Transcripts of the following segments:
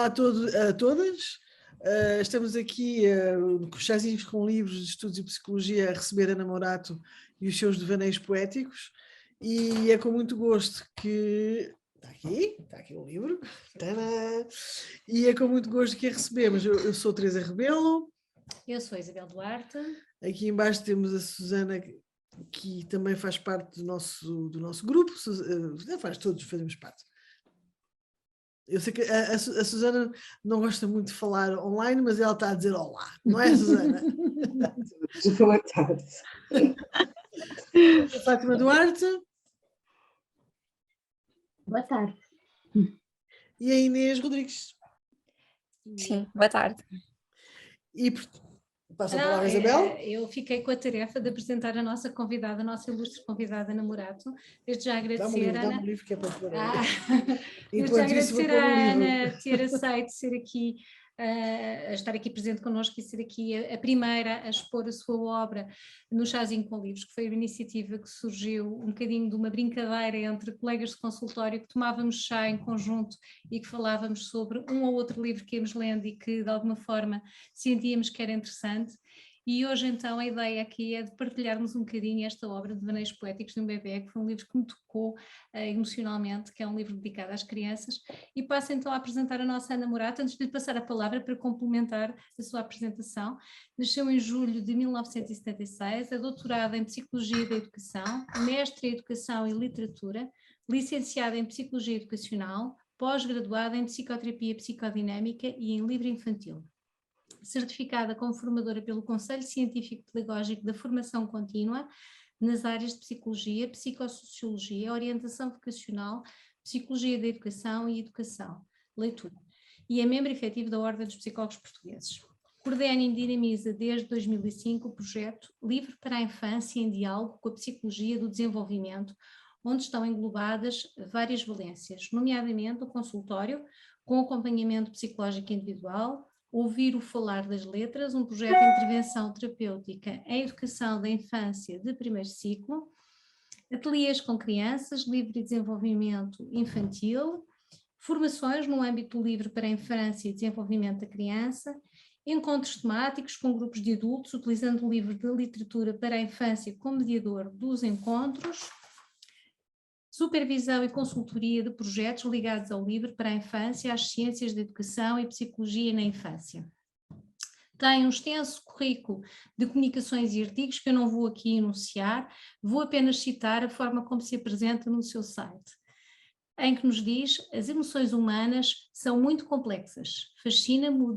Olá a todos, a todas. Estamos aqui com chazinhos com livros de estudos de psicologia a receber a Namorato e os seus devaneios poéticos. E é com muito gosto que... Está aqui o livro. Tadã! E é com muito gosto que a recebemos. Eu sou Teresa Rebelo. Eu sou a Isabel Duarte. Aqui embaixo temos a Susana, que também faz parte do nosso grupo. Todos fazemos parte. Eu sei que a Susana não gosta muito de falar online, mas ela está a dizer olá, não é, Susana? Boa tarde. A Fátima Duarte. Boa tarde. E a Inês Rodrigues. Sim, boa tarde. E passa a palavra a Isabel. Eu fiquei com a tarefa de apresentar a nossa convidada, a nossa ilustre convidada Namorato. Desde já agradecer a Ana. Dá-me um livro que é para preparar. Desde já agradecer a Ana ter aceito ser aqui, a estar aqui presente connosco e ser aqui a primeira a expor a sua obra no Chazinho com Livros, que foi uma iniciativa que surgiu um bocadinho de uma brincadeira entre colegas de consultório que tomávamos chá em conjunto e que falávamos sobre um ou outro livro que íamos lendo e que de alguma forma sentíamos que era interessante. E hoje então a ideia aqui é de partilharmos um bocadinho esta obra de Devaneios Poéticos de um Bebé, que foi um livro que me tocou emocionalmente, que é um livro dedicado às crianças, e passo então a apresentar a nossa Ana Morato, antes de lhe passar a palavra para complementar a sua apresentação. Nasceu em julho de 1976, é doutorada em Psicologia da Educação, mestre em Educação e Literatura, licenciada em Psicologia Educacional, pós-graduada em Psicoterapia Psicodinâmica e em Livro Infantil. Certificada como formadora pelo Conselho Científico Pedagógico da Formação Contínua nas áreas de Psicologia, Psicossociologia, Orientação Vocacional, Psicologia da Educação e Educação, Leitura. E é membro efetivo da Ordem dos Psicólogos Portugueses. Coordena e dinamiza desde 2005 o projeto Livre para a Infância em Diálogo com a Psicologia do Desenvolvimento, onde estão englobadas várias valências, nomeadamente o consultório com acompanhamento psicológico individual, Ouvir o Falar das Letras, um projeto de intervenção terapêutica em educação da infância de primeiro ciclo, ateliês com crianças, livre desenvolvimento infantil, formações no âmbito livre para a infância e desenvolvimento da criança, encontros temáticos com grupos de adultos, utilizando o livro de literatura para a infância como mediador dos encontros, supervisão e consultoria de projetos ligados ao livro para a infância, às ciências da educação e psicologia na infância. Tem um extenso currículo de comunicações e artigos que eu não vou aqui enunciar, vou apenas citar a forma como se apresenta no seu site, em que nos diz: as emoções humanas são muito complexas, fascina-me o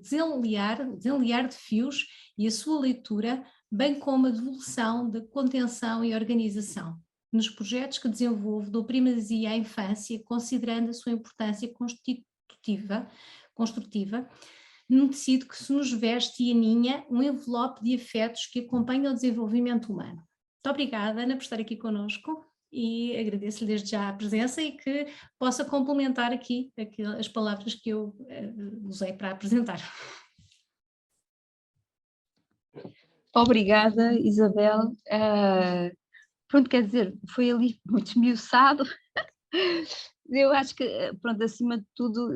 desenliar de fios e a sua leitura, bem como a devolução da contenção e organização. Nos projetos que desenvolvo, dou primazia à infância, considerando a sua importância construtiva, num tecido que se nos veste e aninha um envelope de afetos que acompanha o desenvolvimento humano. Muito obrigada, Ana, por estar aqui connosco e agradeço-lhe desde já a presença e que possa complementar aqui as palavras que eu usei para apresentar. Obrigada, Isabel. Pronto, quer dizer, foi ali muito esmiuçado. Eu acho que, pronto, acima de tudo,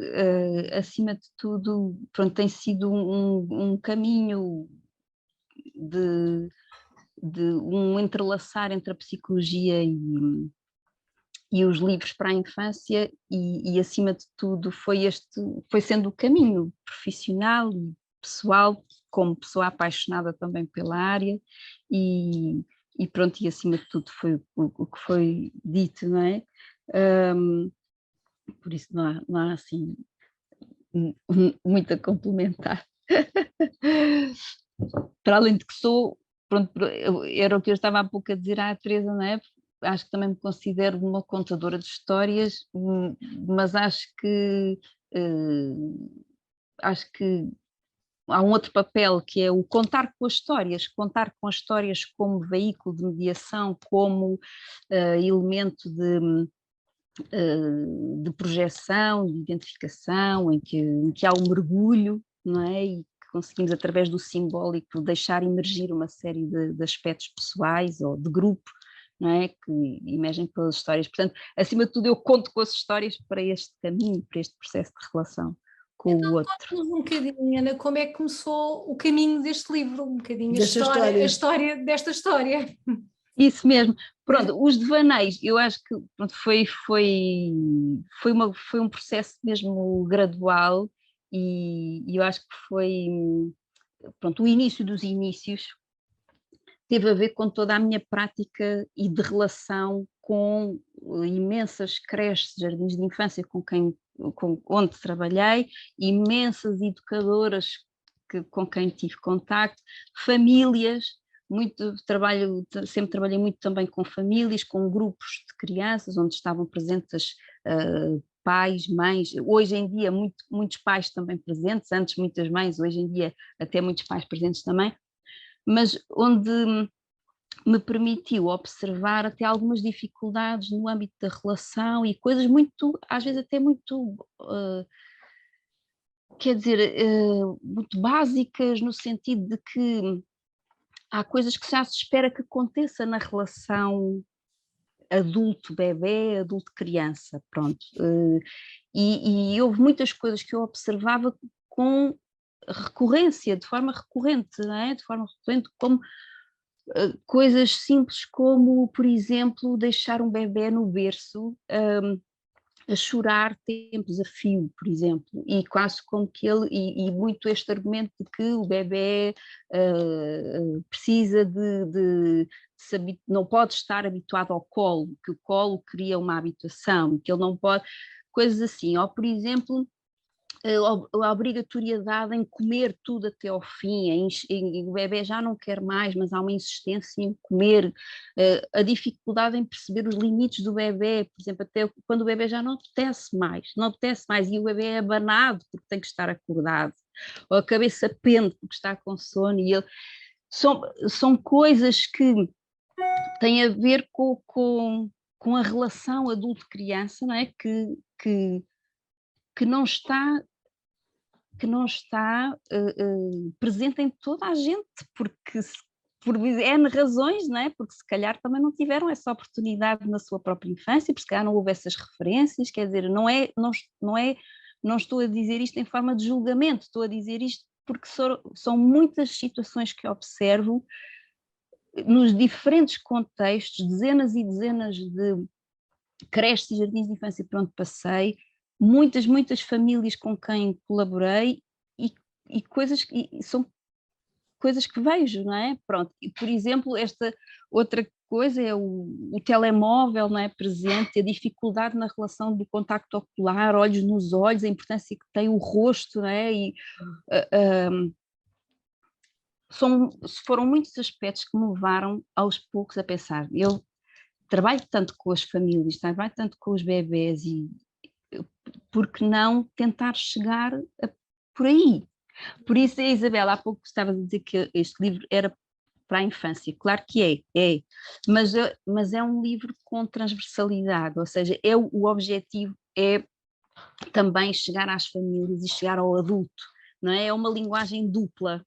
pronto, tem sido um caminho de um entrelaçar entre a psicologia e os livros para a infância e acima de tudo foi sendo o caminho profissional e pessoal, como pessoa apaixonada também pela área e pronto, e acima de tudo foi o que foi dito, não é? Por isso não há assim muito a complementar. Para além de que pronto, era o que eu estava há pouco a dizer à Teresa, não é? Acho que também me considero uma contadora de histórias, mas acho que há um outro papel que é o contar com as histórias como veículo de mediação, como elemento de projeção, de identificação, em que há um mergulho, não é? E que conseguimos, através do simbólico, deixar emergir uma série de aspectos pessoais ou de grupo não é? Que emergem pelas histórias. Portanto, acima de tudo, eu conto com as histórias para este caminho, para este processo de relação com o outro. Conta-nos um bocadinho, Ana, como é que começou o caminho deste livro, um bocadinho Desta a história desta história. Isso mesmo. Pronto, os devaneios, eu acho que pronto, foi um processo mesmo gradual e eu acho que foi, pronto, o início dos inícios teve a ver com toda a minha prática e de relação com imensas creches, jardins de infância onde trabalhei, imensas educadoras com quem tive contacto, famílias, sempre trabalhei muito também com famílias, com grupos de crianças, onde estavam presentes pais, mães, hoje em dia muitos pais também presentes, antes muitas mães, hoje em dia até muitos pais presentes também, mas onde me permitiu observar até algumas dificuldades no âmbito da relação e coisas muito, às vezes até muito, muito básicas, no sentido de que há coisas que já se espera que aconteça na relação adulto-bebé, adulto-criança, pronto. E houve muitas coisas que eu observava com recorrência, de forma recorrente, não é? De forma recorrente, como coisas simples como, por exemplo, deixar um bebé no berço a chorar tempos a fio, por exemplo, e quase como que e muito este argumento de que o bebé precisa não pode estar habituado ao colo, que o colo cria uma habituação, que ele não pode, coisas assim, ou por exemplo, a obrigatoriedade em comer tudo até ao fim, o bebé já não quer mais, mas há uma insistência em comer, a dificuldade em perceber os limites do bebé, por exemplo, até quando o bebé já não apetece mais e o bebé é abanado porque tem que estar acordado, ou a cabeça pende porque está com sono, são coisas que têm a ver com a relação adulto-criança, não é? Que não está presente em toda a gente, porque por N razões, não é? Porque se calhar também não tiveram essa oportunidade na sua própria infância, porque se calhar não houve essas referências, quer dizer, não estou a dizer isto em forma de julgamento, estou a dizer isto porque são muitas situações que observo nos diferentes contextos, dezenas e dezenas de creches e jardins de infância por onde passei, muitas famílias com quem colaborei e são coisas que vejo, não é? Pronto, e por exemplo, esta outra coisa é o telemóvel, não é, presente, a dificuldade na relação do contacto ocular, olhos nos olhos, a importância que tem o rosto, não é? Foram muitos aspectos que me levaram aos poucos a pensar, eu trabalho tanto com as famílias, trabalho tanto com os bebés e por que não tentar chegar por aí? Por isso, a Isabela, há pouco estavas a dizer que este livro era para a infância, claro que é, mas é um livro com transversalidade, ou seja, o objetivo é também chegar às famílias e chegar ao adulto, não é? É uma linguagem dupla,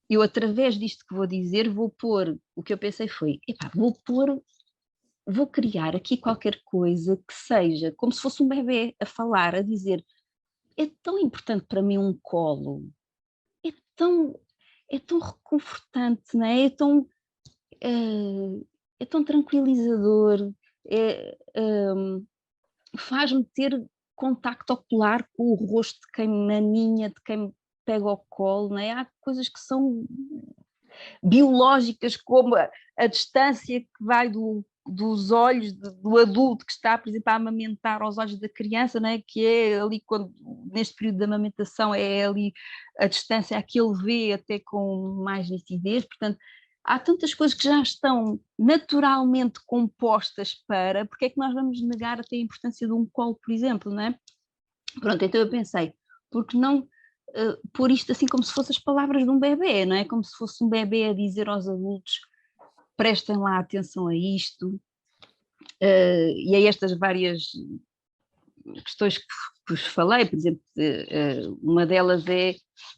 eu através disto que vou dizer, vou pôr, o que eu pensei foi, vou criar aqui qualquer coisa que seja como se fosse um bebé a falar, a dizer, é tão importante para mim um colo, é tão reconfortante, não é? É tão tranquilizador, faz-me ter contacto ocular com o rosto de quem me aninha, de quem me pega ao colo, não é? Há coisas que são biológicas, como a distância que vai dos olhos do adulto que está, por exemplo, a amamentar aos olhos da criança, não é? Que é ali, neste período de amamentação, é ali a distância a que ele vê até com mais nitidez, portanto, há tantas coisas que já estão naturalmente compostas porque é que nós vamos negar até a importância de um colo, por exemplo, não é? Pronto, então eu pensei, porque não pôr isto assim como se fossem as palavras de um bebê, não é? Como se fosse um bebê a dizer aos adultos, prestem lá atenção a isto, e a estas várias questões que vos falei, por exemplo, uma delas é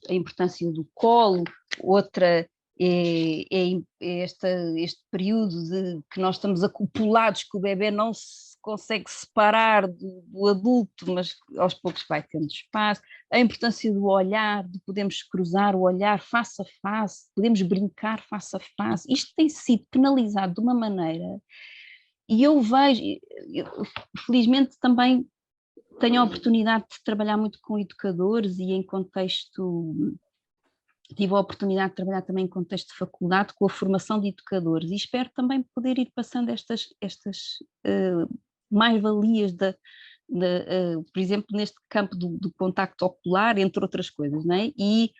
a importância do colo, outra este período de que nós estamos acopulados, que o bebê não se consegue separar do adulto, mas aos poucos vai tendo espaço, a importância do olhar, de podermos cruzar o olhar face a face, podemos brincar face a face, isto tem sido penalizado de uma maneira, e eu vejo, felizmente também tenho a oportunidade de trabalhar muito com educadores e em contexto... Tive a oportunidade de trabalhar também em contexto de faculdade com a formação de educadores e espero também poder ir passando estas mais-valias, por exemplo, neste campo do contacto ocular, entre outras coisas, não é? E,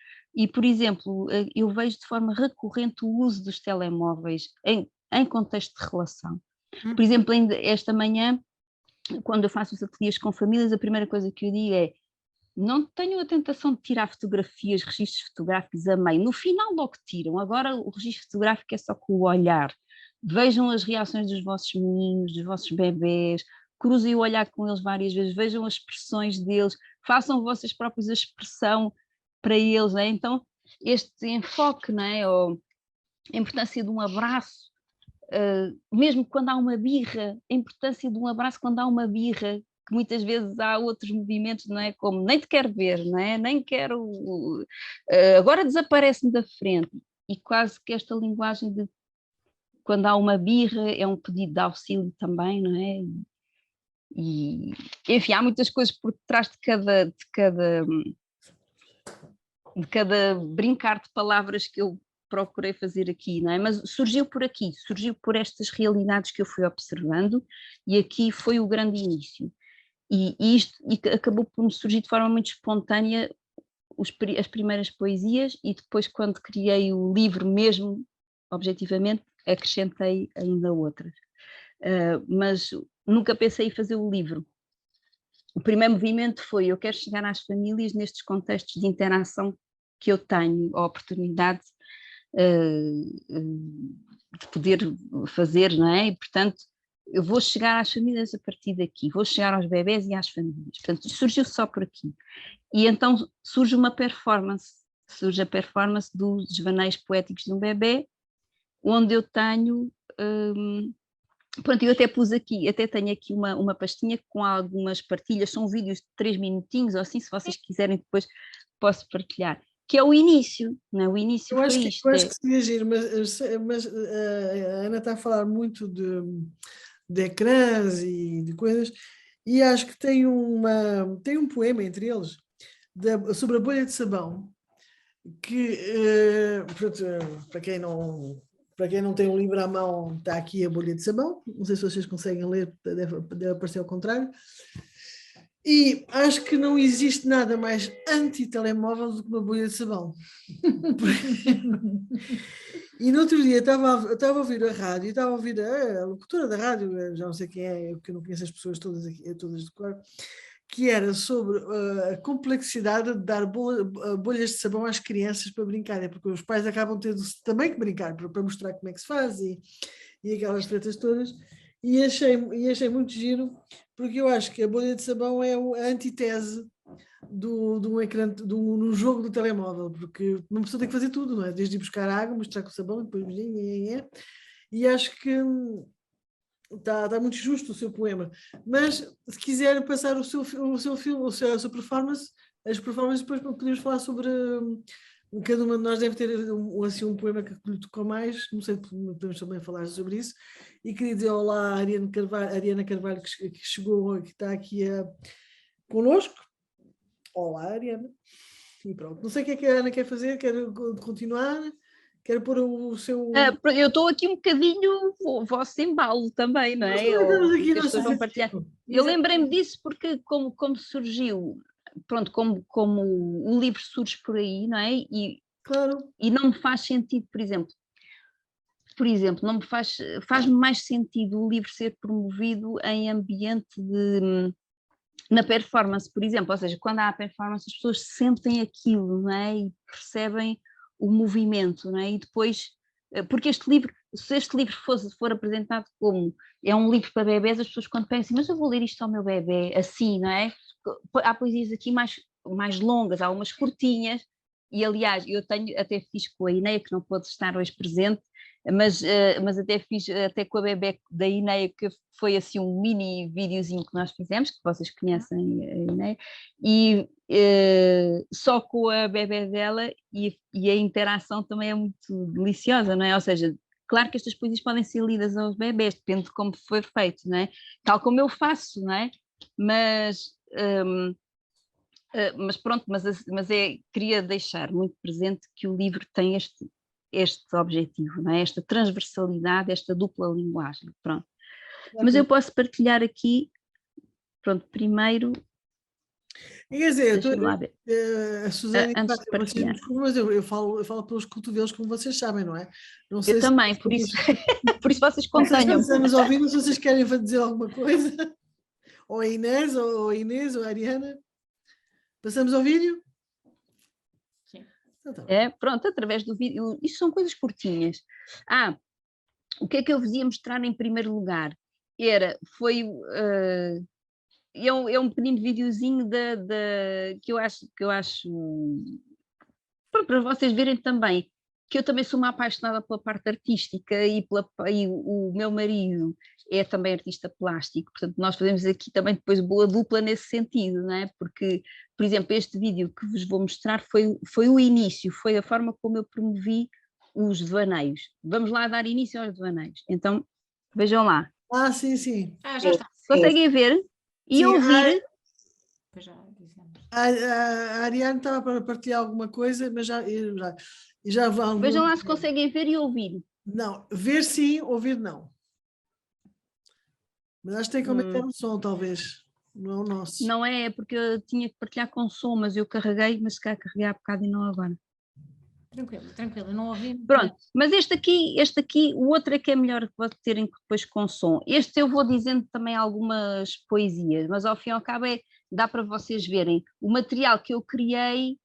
por exemplo, eu vejo de forma recorrente o uso dos telemóveis em contexto de relação. Por exemplo, ainda esta manhã, quando eu faço os ateliês com famílias, a primeira coisa que eu digo é: não tenham a tentação de tirar fotografias, registros fotográficos a meio. No final logo tiram. Agora o registro fotográfico é só com o olhar. Vejam as reações dos vossos meninos, dos vossos bebés, cruzem o olhar com eles várias vezes, vejam as expressões deles, façam vocês próprios a expressão para eles. Não é? Então, este enfoque, não é? Ou a importância de um abraço, mesmo quando há uma birra, a importância de um abraço quando há uma birra, que muitas vezes há outros movimentos, não é? Como nem te quero ver, não é? Nem quero, agora desaparece-me da frente, e quase que esta linguagem de quando há uma birra é um pedido de auxílio também, não é? E enfim, há muitas coisas por trás de cada brincar de palavras que eu procurei fazer aqui, não é? Mas surgiu por aqui, surgiu por estas realidades que eu fui observando, e aqui foi o grande início. E acabou por me surgir de forma muito espontânea as primeiras poesias, e depois, quando criei o livro mesmo, objetivamente, acrescentei ainda outras. Mas nunca pensei em fazer o livro. O primeiro movimento foi: eu quero chegar às famílias nestes contextos de interação que eu tenho a oportunidade de poder fazer, não é? E, portanto, eu vou chegar às famílias a partir daqui, vou chegar aos bebés e às famílias. Portanto, surgiu só por aqui. E então surge a performance dos desvaneios poéticos de um bebê, onde eu tenho... pronto, eu até pus aqui, até tenho aqui uma pastinha com algumas partilhas, são vídeos de 3 minutinhos, ou assim, se vocês quiserem depois posso partilhar. Que é o início, não é? O início foi isto. Eu acho que seria giro, mas a Ana está a falar muito de ecrãs e de coisas, e acho que tem um poema entre eles sobre a bolha de sabão, que, pronto, para quem não tem um livro à mão, está aqui a bolha de sabão, não sei se vocês conseguem ler, deve aparecer ao contrário, e acho que não existe nada mais anti-telemóvel do que uma bolha de sabão. E no outro dia estava a ouvir a rádio, estava a ouvir a locutora da rádio, já não sei quem é, porque eu não conheço as pessoas todas aqui, todas de cor, que era sobre a complexidade de dar bolhas de sabão às crianças para brincarem, porque os pais acabam tendo também que brincar para mostrar como é que se faz e aquelas tretas todas. E achei muito giro, porque eu acho que a bolha de sabão é a antítese de um ecrã, no jogo do telemóvel, porque uma pessoa tem que fazer tudo, não é? Desde ir buscar água, mostrar com o sabão, depois... E acho que está muito justo o seu poema. Mas se quiser passar o seu filme, a sua performance, as performances, depois podemos falar sobre... Cada uma de nós deve ter assim, um poema que lhe tocou mais, não sei, podemos também falar sobre isso. E queria dizer olá à Ariana Carvalho, que chegou, que está aqui connosco. Olá, Ariana. E pronto, não sei o que é que a Ana quer fazer, quer continuar, quer pôr o seu... eu estou aqui um bocadinho vosso embalo também, não é? Eu lembrei-me disso porque como surgiu... Pronto, como o livro surge por aí, não é? Claro. E não me faz sentido, por exemplo, não me faz-me mais sentido o livro ser promovido em ambiente na performance, por exemplo, ou seja, quando há performance as pessoas sentem aquilo, não é? E percebem o movimento, não é? E depois, porque se este livro for apresentado como é um livro para bebés, as pessoas quando pensam, mas eu vou ler isto ao meu bebê, assim, não é? Há poesias aqui mais longas, há umas curtinhas, e aliás, eu até fiz com a Ineia, que não pôde estar hoje presente, mas até fiz até com a bebé da Ineia, que foi assim um mini videozinho que nós fizemos, que vocês conhecem a Ineia, e só com a bebé dela, e a interação também é muito deliciosa, não é? Ou seja, claro que estas poesias podem ser lidas aos bebés, depende de como foi feito, não é? Tal como eu faço, não é? Mas pronto, queria deixar muito presente que o livro tem este objetivo, não é? Esta transversalidade, esta dupla linguagem, pronto. Mas eu posso partilhar aqui, pronto, primeiro... Quer dizer, Deixa-me lá ver. a Susana, Antes de partilhar. mas eu falo pelos cotovelos, como vocês sabem, não é? Não sei Eu também, por isso vocês contenham. Estamos a ouvir, se vocês querem dizer alguma coisa, ou a Inês, ou a Ariana. Passamos ao vídeo? Sim. Então, Pronto, através do vídeo, isto são coisas curtinhas. O que é que eu vos ia mostrar em primeiro lugar? É um pequenino videozinho que eu acho para vocês verem também, que eu também sou uma apaixonada pela parte artística e o meu marido é também artista plástico, portanto nós fazemos aqui também depois boa dupla nesse sentido, não é? Porque, por exemplo, este vídeo que vos vou mostrar foi o início, foi a forma como eu promovi os devaneios. Vamos lá dar início aos devaneios. Então, vejam lá. sim. Já está. Conseguem ver e ouvir? Pois já dizemos. A Ariana estava para partilhar alguma coisa, mas já vão. Vejam lá se conseguem ver e ouvir. Não, ver sim, ouvir não. Mas acho que tem que aumentar o som, talvez. Não é o nosso. Não é porque eu tinha que partilhar com som, mas eu carreguei, mas se calhar carreguei há bocado e não agora. Tranquilo, não ouvi. Pronto, mas este aqui, o outro é que é melhor terem depois com som. Este eu vou dizendo também algumas poesias, mas ao fim e ao cabo dá para vocês verem. O material que eu criei,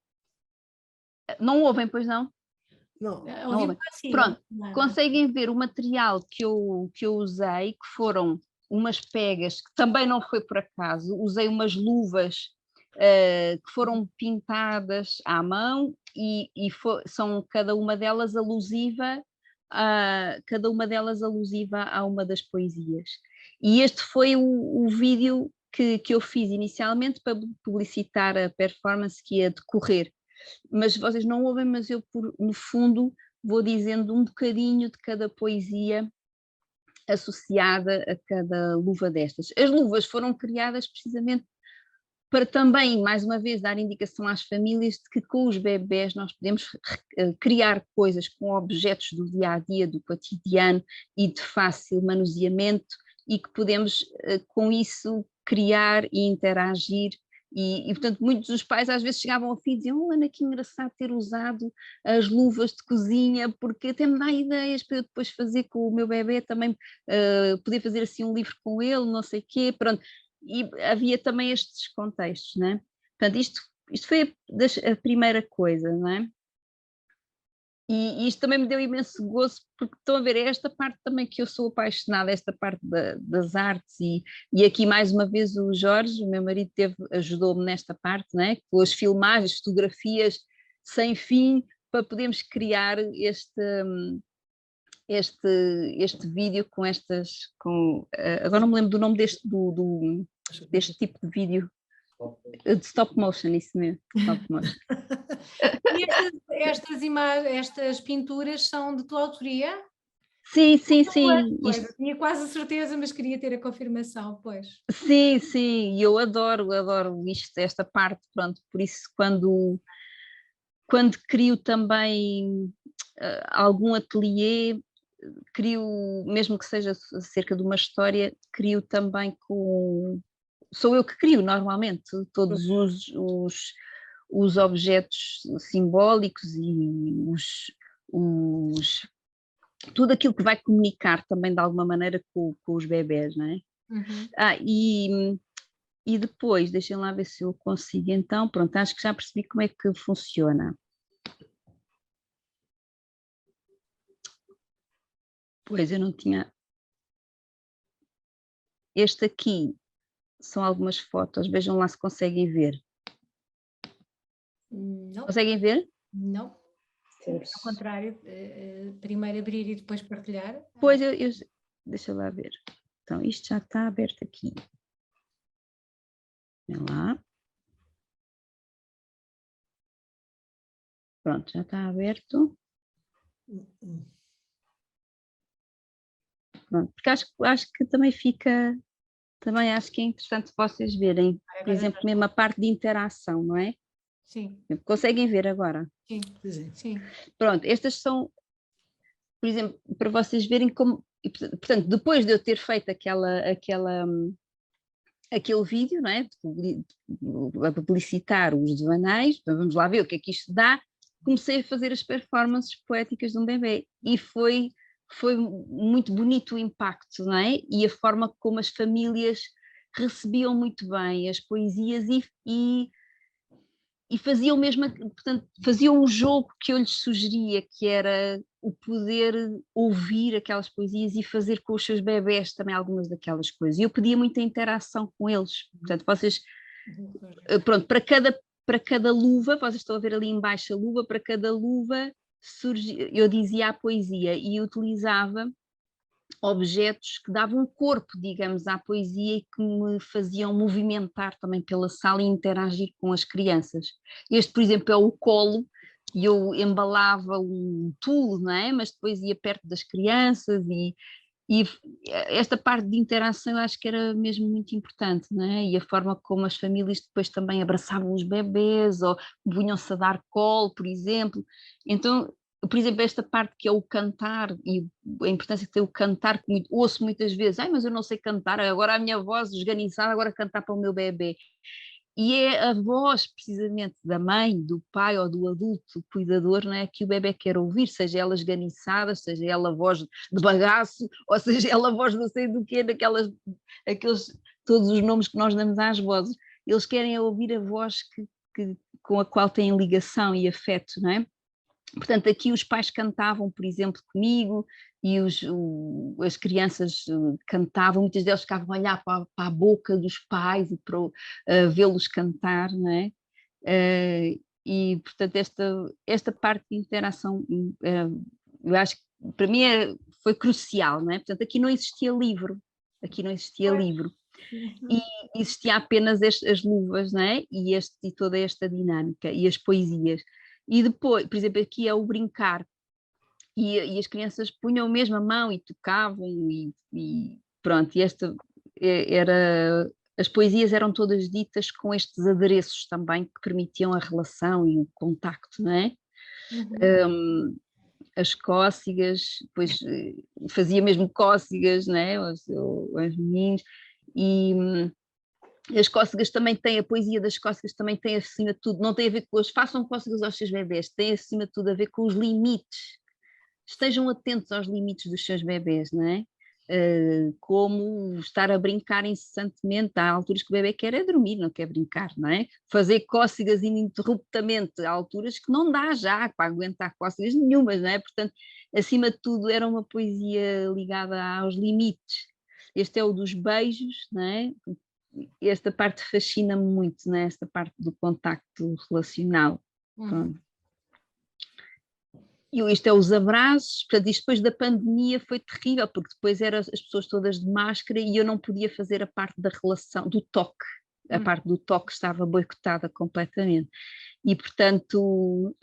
não ouvem, pois não? Não. Não ouvem. Pronto, conseguem ver o material que eu usei, que foram umas pegas, que também não foi por acaso, usei umas luvas que foram pintadas à mão são cada uma delas alusiva a uma das poesias. E este foi o vídeo que eu fiz inicialmente para publicitar a performance que ia decorrer. Mas vocês não ouvem, mas eu no fundo vou dizendo um bocadinho de cada poesia associada a cada luva destas. As luvas foram criadas precisamente para também, mais uma vez, dar indicação às famílias de que com os bebés nós podemos criar coisas com objetos do dia-a-dia, do cotidiano e de fácil manuseamento, e que podemos, com isso, criar e interagir. E, portanto, muitos dos pais às vezes chegavam ao fim e diziam: Ana, que engraçado ter usado as luvas de cozinha, porque até me dá ideias para eu depois fazer com o meu bebê, também poder fazer assim um livro com ele, não sei o quê, pronto. E havia também estes contextos, não é? Portanto, isto foi a primeira coisa, não é? E isto também me deu imenso gozo, porque estão a ver, é esta parte também que eu sou apaixonada, esta parte das artes, e aqui mais uma vez o Jorge, o meu marido, ajudou-me nesta parte, não é? Com as filmagens, fotografias sem fim, para podermos criar este vídeo com agora não me lembro do nome deste tipo de vídeo, de stop motion, isso mesmo, stop motion. E estas pinturas são de tua autoria? Sim. Pois, tinha quase certeza, mas queria ter a confirmação, pois. Sim, eu adoro esta parte, pronto, por isso quando crio também algum ateliê, mesmo que seja acerca de uma história, crio também sou eu que crio normalmente todos os objetos simbólicos e tudo aquilo que vai comunicar também de alguma maneira com os bebés, não é? Uhum. E depois, deixem lá ver se eu consigo então, pronto, acho que já percebi como é que funciona. Pois, eu não tinha... Este aqui são algumas fotos, vejam lá se conseguem ver. Não. Conseguem ver? Não, Temos. ao contrário, primeiro abrir e depois partilhar. Pois, deixa lá ver. Então, isto já está aberto aqui. Olha lá. Pronto, já está aberto. Pronto, porque acho que também fica, também acho que é interessante vocês verem, por exemplo, mesmo a parte de interação, não é? Sim, Conseguem ver agora? sim, Sim. sim. Pronto, estas são, por exemplo, para vocês verem como, portanto, depois de eu ter feito aquele vídeo, não é? A publicitar os devaneios, então vamos lá ver o que é que isto dá, comecei a fazer as performances poéticas de um bebê e foi muito bonito o impacto, não é? E a forma como as famílias recebiam muito bem as poesias e faziam mesmo, portanto, faziam o jogo que eu lhes sugeria, que era o poder ouvir aquelas poesias e fazer com os seus bebés também algumas daquelas coisas. E eu pedia muita interação com eles. Portanto, vocês, pronto, para cada luva, vocês estão a ver ali embaixo a luva, para cada luva eu dizia a poesia e utilizava objetos que davam corpo, digamos, à poesia e que me faziam movimentar também pela sala e interagir com as crianças. Este, por exemplo, é o colo, e eu embalava um tule, não é? Mas depois ia perto das crianças e esta parte de interação eu acho que era mesmo muito importante, não é? E a forma como as famílias depois também abraçavam os bebés ou punham-se a dar colo, por exemplo. Então, por exemplo, esta parte que é o cantar e a importância que tem o cantar, que ouço muitas vezes, mas eu não sei cantar, agora a minha voz esganiçada, agora cantar para o meu bebê. E é a voz, precisamente, da mãe, do pai ou do adulto cuidador, não é, que o bebê quer ouvir, seja ela esganiçada, seja ela a voz de bagaço, ou seja ela a voz não sei do quê, todos os nomes que nós damos às vozes. Eles querem ouvir a voz com a qual têm ligação e afeto, não é? Portanto, aqui os pais cantavam, por exemplo, comigo, e as crianças cantavam, muitas delas ficavam a olhar para a boca dos pais e para vê-los cantar, não é? E, portanto, esta parte de interação, eu acho que para mim foi crucial, não é? Portanto, aqui não existia livro, e existia apenas as luvas, não é? E toda esta dinâmica, e as poesias. E depois, por exemplo, aqui é o brincar, e as crianças punham mesmo a mão e tocavam, e pronto, as poesias eram todas ditas com estes adereços também que permitiam a relação e o contacto, não é? As cócegas, depois fazia mesmo cócegas, não é? Aos meninos, e as cócegas também têm, a poesia das cócegas também tem acima de tudo, não tem a ver com façam cócegas aos seus bebés, tem acima de tudo a ver com os limites, estejam atentos aos limites dos seus bebés, não é? Como estar a brincar incessantemente, há alturas que o bebê quer é dormir, não quer brincar, não é? Fazer cócegas ininterruptamente, há alturas que não dá já para aguentar cócegas nenhumas, não é? Portanto, acima de tudo era uma poesia ligada aos limites. Este é o dos beijos, não é? Esta parte fascina-me muito, né? Esta parte do contacto relacional. E isto é os abraços, portanto, isto depois da pandemia foi terrível, porque depois eram as pessoas todas de máscara e eu não podia fazer a parte da relação, do toque, a parte do toque estava boicotada completamente. E portanto,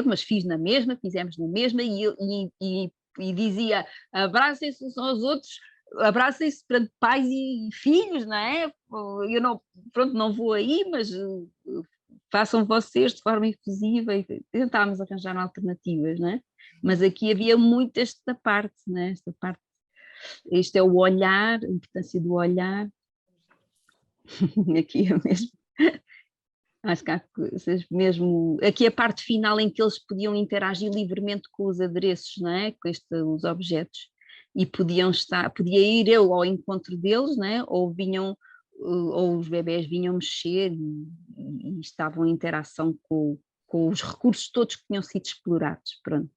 mas fiz na mesma, fizemos na mesma e dizia, abracem-se uns aos outros, abracem-se para pais e filhos, não é? Eu não vou aí, mas façam vocês de forma efusiva e tentámos arranjar alternativas, não é? Mas aqui havia muito esta parte, não é? Esta parte, este é o olhar, a importância do olhar. Aqui é mesmo. Acho que há coisas mesmo. Aqui a parte final em que eles podiam interagir livremente com os adereços, não é? Com os objetos. E podia ir eu ao encontro deles, né? Ou os bebés vinham mexer e estavam em interação com os recursos todos que tinham sido explorados, pronto.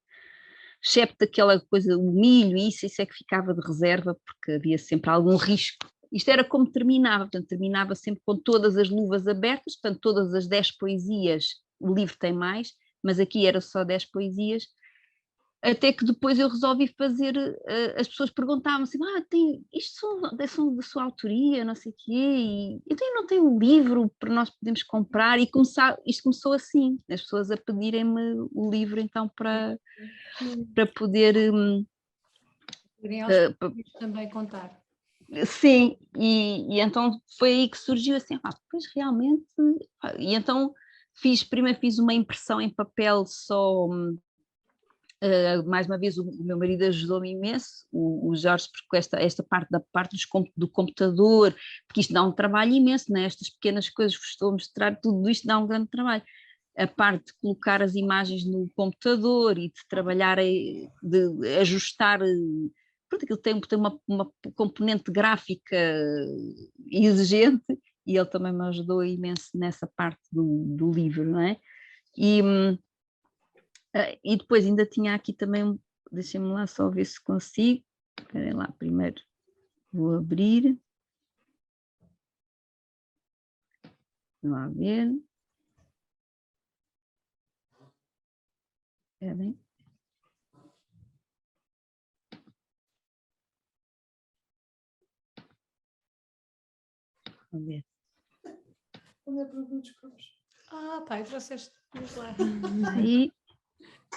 Excepto aquela coisa, o milho, isso é que ficava de reserva, porque havia sempre algum risco. Isto era como terminava, portanto, terminava sempre com todas as luvas abertas, portanto, todas as 10 poesias o livro tem mais, mas aqui era só 10 poesias, até que depois eu resolvi fazer, as pessoas perguntavam assim, isto são da sua autoria, não sei o quê, e então não tem um livro para nós podermos comprar, e isto começou assim, as pessoas a pedirem-me o livro então para poder... também contar. Sim, e então foi aí que surgiu assim, pois realmente, e então primeiro fiz uma impressão em papel só... mais uma vez o meu marido ajudou-me imenso, o Jorge, porque esta parte do computador, porque isto dá um trabalho imenso, né? Estas pequenas coisas que vos estou a mostrar, tudo isto dá um grande trabalho. A parte de colocar as imagens no computador e de trabalhar, de ajustar, pronto, aquilo tem uma componente gráfica exigente, e ele também me ajudou imenso nessa parte do livro, não é? E depois ainda tinha aqui também, deixem-me lá só ver se consigo, esperem lá, primeiro vou abrir, vamos lá ver, esperem. Vamos ver. Onde é para os copos? Pai, trouxeste, diz lá. Aí,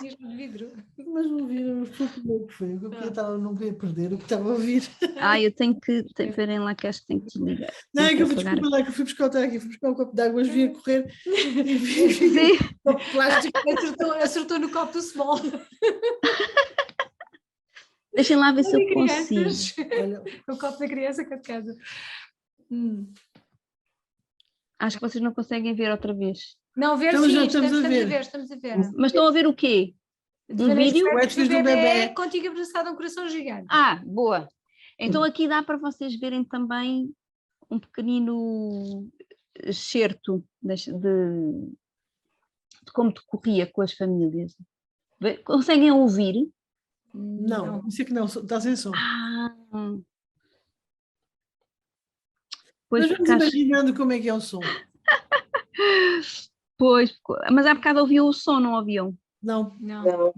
Diz-me de vidro. Mas não vi, não foi o que foi. Eu não queria perder o que estava a ouvir. eu tenho que, esperem lá que acho que tenho que desligar. Não, é que eu fui, apagar desculpa lá, que eu fui buscar um copo de água, mas vi a correr e vi Sim. um copo de plástico. Acertou no copo do small. Deixem lá ver se eu Crianças. consigo. Olha, O copo da criança cá de casa. Acho que vocês não conseguem ver outra vez. Não, ver Estamos sim, a- estamos a ver. estamos a ver. Mas estão a ver o quê? Um vídeo? O Edson do bebê. Contigo abraçado a um coração gigante. Boa. Então aqui dá para vocês verem também um pequenino excerto de como decorria com as famílias. Conseguem ouvir? Não, isso é que não, está sem som. Pois, Mas vamos imaginando como é que é o som. Pois, mas há bocado ouviam o som, não ouviam? Não. Não.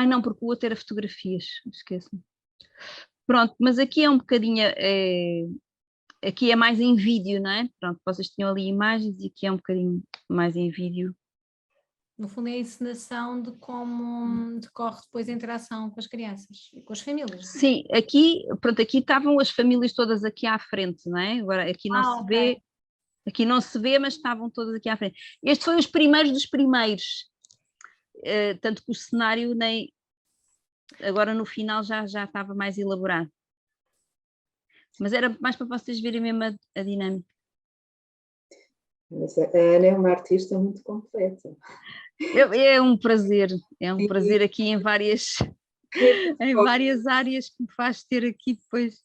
Não, porque o outro era fotografias, esqueço-me. Pronto, mas aqui é um bocadinho, aqui é mais em vídeo, não é? Pronto, vocês tinham ali imagens e aqui é um bocadinho mais em vídeo. No fundo é a encenação de como decorre depois a interação com as crianças e com as famílias. Sim, aqui estavam as famílias todas aqui à frente, não é? Agora aqui não se vê, aqui não se vê, mas estavam todas aqui à frente. Este foi os primeiros dos primeiros, tanto que o cenário agora no final já estava mais elaborado. Mas era mais para vocês verem mesmo a dinâmica. Mas a Ana é uma artista muito completa. É um prazer aqui em várias áreas que me faz ter aqui depois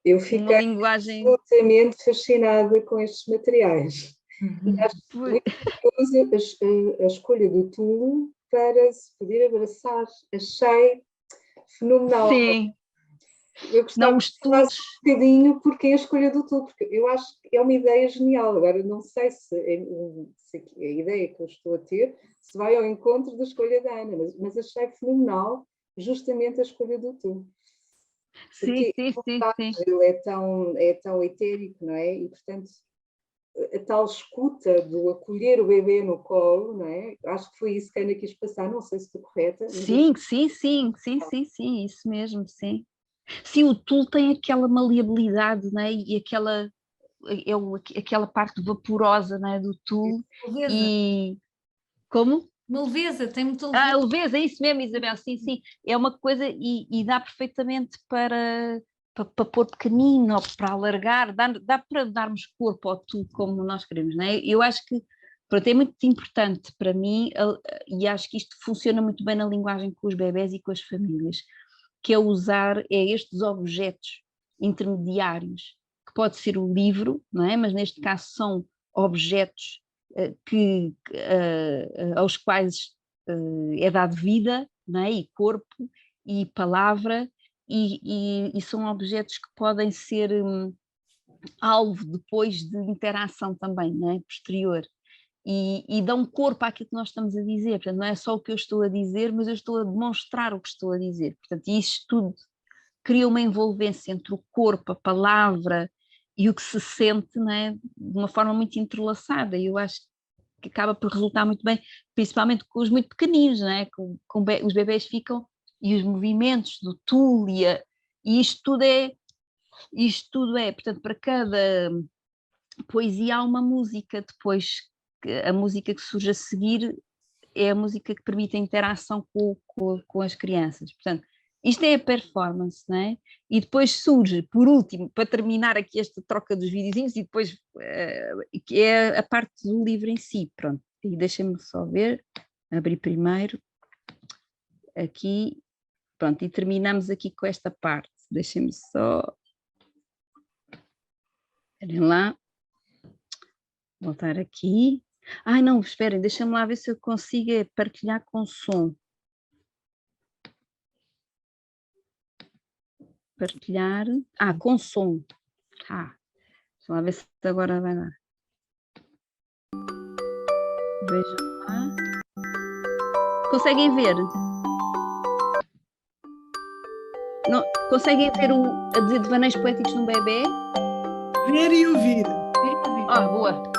Eu uma fiquei linguagem... absolutamente fascinada com estes materiais. Acho muito curioso a escolha do tulo para se poder abraçar. Achei fenomenal. Sim. Eu gostava de falar um bocadinho porque a escolha do tulo, porque eu acho que é uma ideia genial. Agora, não sei se a ideia que eu estou a ter se vai ao encontro da escolha da Ana, mas achei fenomenal justamente a escolha do tulo. Sim. Ele é tão etérico, não é? E, portanto, a tal escuta do acolher o bebê no colo, não é? Acho que foi isso que a Ana quis passar, não sei se estou correta. Sim, isso mesmo, sim. Sim, o tulo tem aquela maleabilidade, não é? E aquela parte vaporosa, não é? Do tulo. Leveza. E... Como? Uma leveza, tem muita leveza. Leveza, é isso mesmo, Isabel, sim. É uma coisa e dá perfeitamente para pôr pequenino, ou para alargar, dá para darmos corpo ao tudo como nós queremos, não é? Eu acho que, pronto, é muito importante para mim, e acho que isto funciona muito bem na linguagem com os bebés e com as famílias, que é usar estes objetos intermediários, que pode ser o livro, não é? Mas neste caso são objetos aos quais é dado vida, não é? E corpo e palavra, e são objetos que podem ser alvo depois de interação também, não é? Posterior. e dão corpo àquilo que nós estamos a dizer. Portanto, não é só o que eu estou a dizer, mas eu estou a demonstrar o que estou a dizer. Portanto, isto tudo cria uma envolvência entre o corpo, a palavra e o que se sente, não é? De uma forma muito entrelaçada, e eu acho que acaba por resultar muito bem, principalmente com os muito pequeninos, não é? Os bebés ficam, e os movimentos do tul, e isto tudo é, portanto, para cada poesia há uma música, depois a música que surge a seguir é a música que permite a interação com as crianças. Portanto, isto é a performance, não é? E depois surge, por último, para terminar aqui esta troca dos videozinhos, e depois que é a parte do livro em si. Pronto, e deixem-me só ver, abrir primeiro aqui, pronto, e terminamos aqui com esta parte. Deixem-me só, esperem lá, voltar aqui. Ai não, esperem, deixem-me lá ver se eu consigo partilhar com som. Partilhar, com som. Deixa lá ver se agora vai dar. Vejam lá. Conseguem ver? Não, conseguem ver a dizer devaneios poéticos num bebê? Ver e ouvir. Boa.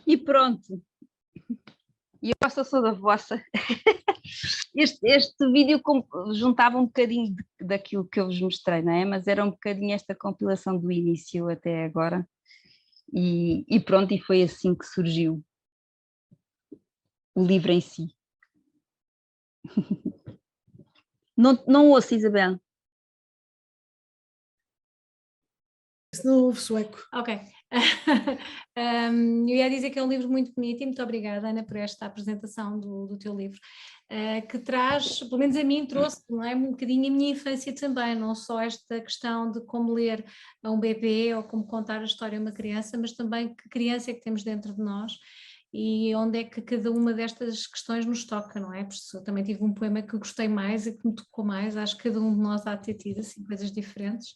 E pronto. E eu gosto só da vossa. Este vídeo juntava um bocadinho daquilo que eu vos mostrei, não é? Mas era um bocadinho esta compilação do início até agora. E pronto, e foi assim que surgiu o livro em si. Não ouço, Isabel. Se não houve sueco. Ok. Eu ia dizer que é um livro muito bonito e muito obrigada, Ana, por esta apresentação do teu livro, que traz, pelo menos a mim trouxe, não é, um bocadinho a minha infância também, não só esta questão de como ler a um bebê ou como contar a história a uma criança, mas também que criança é que temos dentro de nós e onde é que cada uma destas questões nos toca, não é? Porque eu também tive um poema que eu gostei mais e que me tocou mais, acho que cada um de nós há de ter tido assim, coisas diferentes.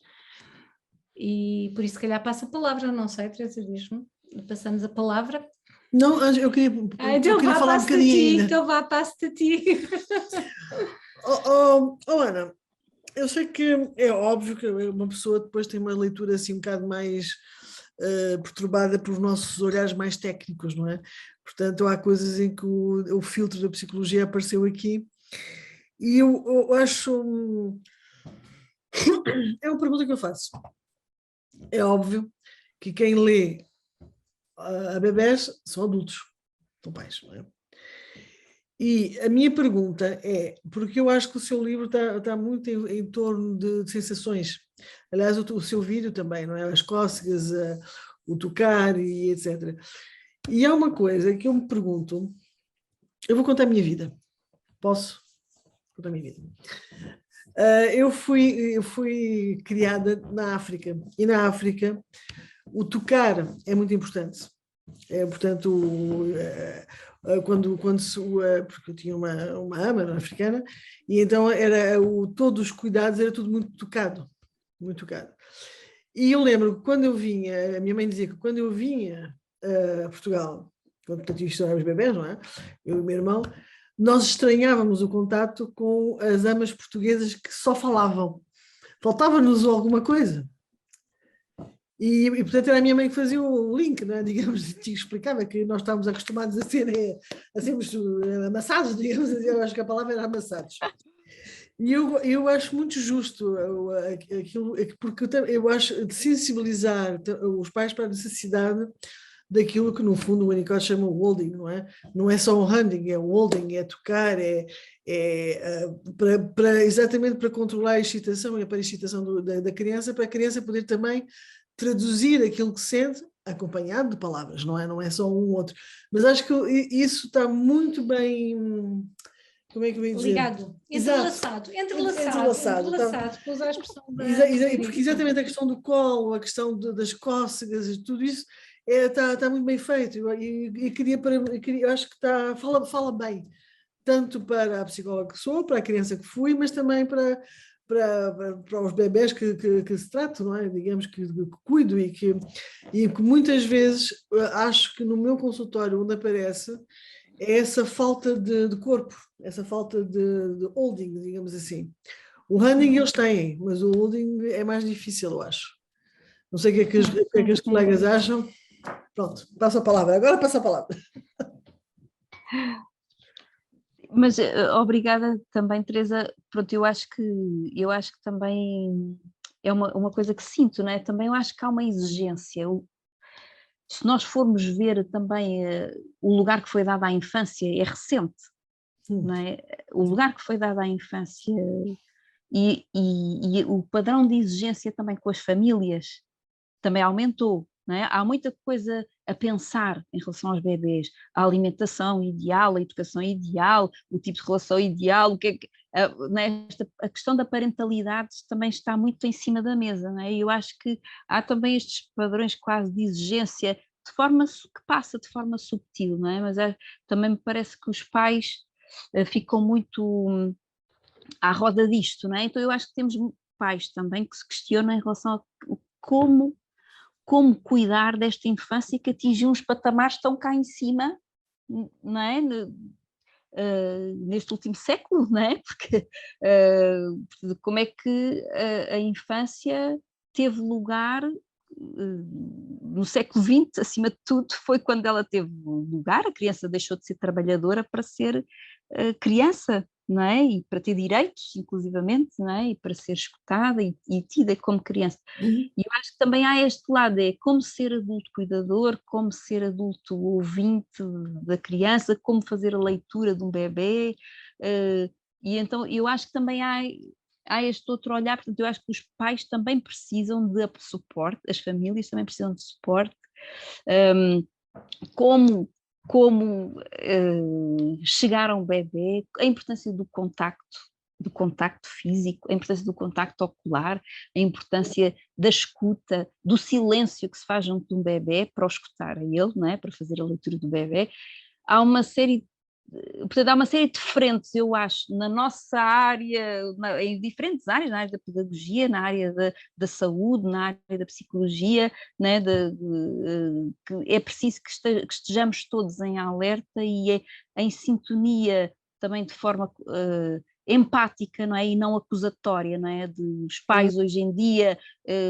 E por isso, se calhar, passa a palavra, não sei, Teresa, diz-me. Passamos a palavra. Não, eu queria, então eu queria falar um bocadinho ainda. Então vá, passo-te a ti. Ana, eu sei que é óbvio que uma pessoa depois tem uma leitura assim um bocado mais perturbada por nossos olhares mais técnicos, não é? Portanto, há coisas em que o filtro da psicologia apareceu aqui. E eu acho... É uma pergunta que eu faço. É óbvio que quem lê a bebés são adultos, são pais, não é? E a minha pergunta é, porque eu acho que o seu livro está muito em torno de sensações. Aliás, o seu vídeo também, não é? As cócegas, o tocar e etc. E há uma coisa que eu me pergunto, eu vou contar a minha vida. Posso contar a minha vida? Eu fui criada na África, e na África o tocar é muito importante. Portanto, porque eu tinha uma ama africana, e então todos os cuidados, era tudo muito tocado, muito tocado. E eu lembro que quando eu vinha, a minha mãe dizia que quando eu vinha a Portugal, portanto isto era os bebés, não é? Eu e o meu irmão, nós estranhávamos o contato com as amas portuguesas que só falavam. Faltava-nos alguma coisa. E, portanto, era a minha mãe que fazia o link, não é? Digamos, que explicava que nós estávamos acostumados a sermos amassados, digamos assim, eu acho que a palavra era amassados. E eu acho muito justo aquilo, porque eu acho de sensibilizar os pais para a necessidade daquilo que, no fundo, o Winnicott chama o holding, não é? Não é só o handing, é o holding, é tocar, exatamente para controlar a excitação e a excitação da criança, para a criança poder também traduzir aquilo que sente, acompanhado de palavras, não é? Não é só um ou outro. Mas acho que isso está muito bem... Como é que eu ia dizer? Ligado, entrelaçado, para usar a expressão da... Porque exatamente a questão do colo, a questão das cócegas e tudo isso está muito bem feito. Eu acho que fala bem, tanto para a psicóloga que sou, para a criança que fui, mas também para os bebés que se tratam, não é? Digamos que cuido e que muitas vezes acho que no meu consultório onde aparece é essa falta de corpo, essa falta de holding, digamos assim. O handing eles têm, mas o holding é mais difícil, eu acho. Não sei o que é que as colegas acham. Pronto, passo a palavra. Agora passo a palavra. Mas obrigada também, Teresa. Pronto, eu acho que também é uma coisa que sinto, não é? Também eu acho que há uma exigência. Se nós formos ver também o lugar que foi dado à infância, é recente, não é? O lugar que foi dado à infância e o padrão de exigência também com as famílias também aumentou, não é? Há muita coisa a pensar em relação aos bebês, a alimentação ideal, a educação ideal, o tipo de relação ideal, o que é que, a questão da parentalidade também está muito em cima da mesa, não é? E eu acho que há também estes padrões quase de exigência de forma que passa de forma subtil, não é? Mas também me parece que os pais ficam muito à roda disto, não é? Então eu acho que temos pais também que se questionam em relação a como cuidar desta infância que atingiu uns patamares tão cá em cima, não é? Neste último século, não é? Porque como é que a infância teve lugar no século XX, acima de tudo, foi quando ela teve lugar, a criança deixou de ser trabalhadora para ser criança, não é? E para ter direitos, inclusivamente, não é? E para ser escutada e tida como criança. E eu acho que também há este lado, é como ser adulto cuidador, como ser adulto ouvinte da criança, como fazer a leitura de um bebê, e então eu acho que também há este outro olhar, portanto eu acho que os pais também precisam de suporte, as famílias também precisam de suporte, como chegar a um bebê, a importância do contacto físico, a importância do contacto ocular, a importância da escuta, do silêncio que se faz junto de um bebê para o escutar a ele, não é? Para fazer a leitura do bebê. Há uma série de frentes, eu acho, na nossa área, em diferentes áreas, na área da pedagogia, na área da saúde, na área da psicologia, né, que é preciso que estejamos todos em alerta e em sintonia também de forma empática, não é? E não acusatória, não é? Os pais hoje em dia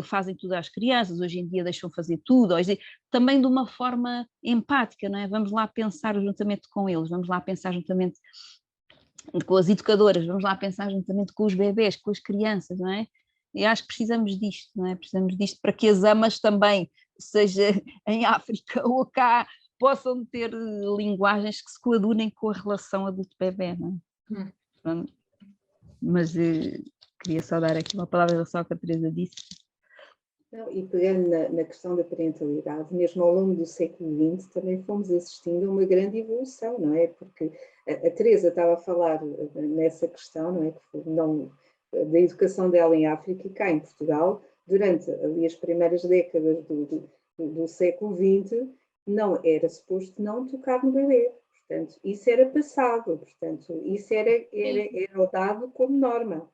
fazem tudo às crianças, hoje em dia deixam fazer tudo, também de uma forma empática, não é? Vamos lá pensar juntamente com eles, vamos lá pensar juntamente com as educadoras, vamos lá pensar juntamente com os bebés, com as crianças, não é? E acho que precisamos disto, não é? Precisamos disto para que as amas também, seja em África ou cá, possam ter linguagens que se coadunem com a relação adulto-bebé, não é? Pronto. Mas queria só dar aqui uma palavra em relação ao que a Teresa disse. Não, e pegando na questão da parentalidade, mesmo ao longo do século XX também fomos assistindo a uma grande evolução, não é? Porque a Teresa estava a falar nessa questão, não é? Da educação dela em África e cá em Portugal, durante ali as primeiras décadas do século XX, não era suposto não tocar no bebê. Portanto, isso era passado, portanto, isso era dado como norma.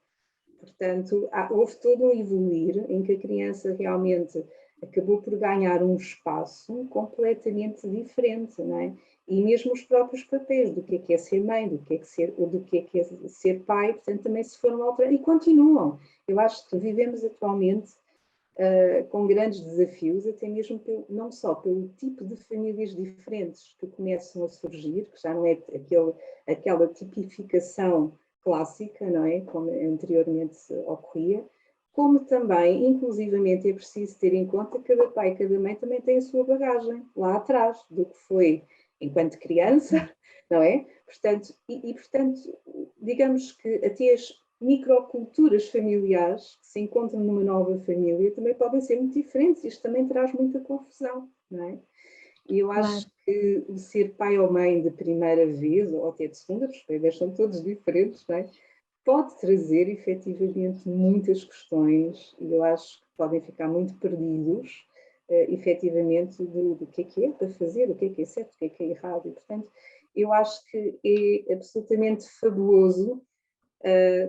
Portanto, houve todo um evoluir em que a criança realmente acabou por ganhar um espaço completamente diferente, não é? E mesmo os próprios papéis, do que é ser mãe, do que é ser pai, portanto, também se foram alterando e continuam. Eu acho que vivemos atualmente com grandes desafios, até mesmo não só pelo tipo de famílias diferentes que começam a surgir, que já não é aquela tipificação clássica, não é? Como anteriormente ocorria, como também, inclusivamente, é preciso ter em conta que cada pai e cada mãe também tem a sua bagagem lá atrás, do que foi enquanto criança, não é? Portanto, portanto, digamos que até as microculturas familiares que se encontram numa nova família também podem ser muito diferentes. Isto também traz muita confusão, não é? E eu acho que o ser pai ou mãe de primeira vez, ou até de segunda, porque os bebês são todos diferentes, não é? Pode trazer efetivamente muitas questões e eu acho que podem ficar muito perdidos, efetivamente, do que é para fazer, o que é certo, o que é errado. E, portanto, eu acho que é absolutamente fabuloso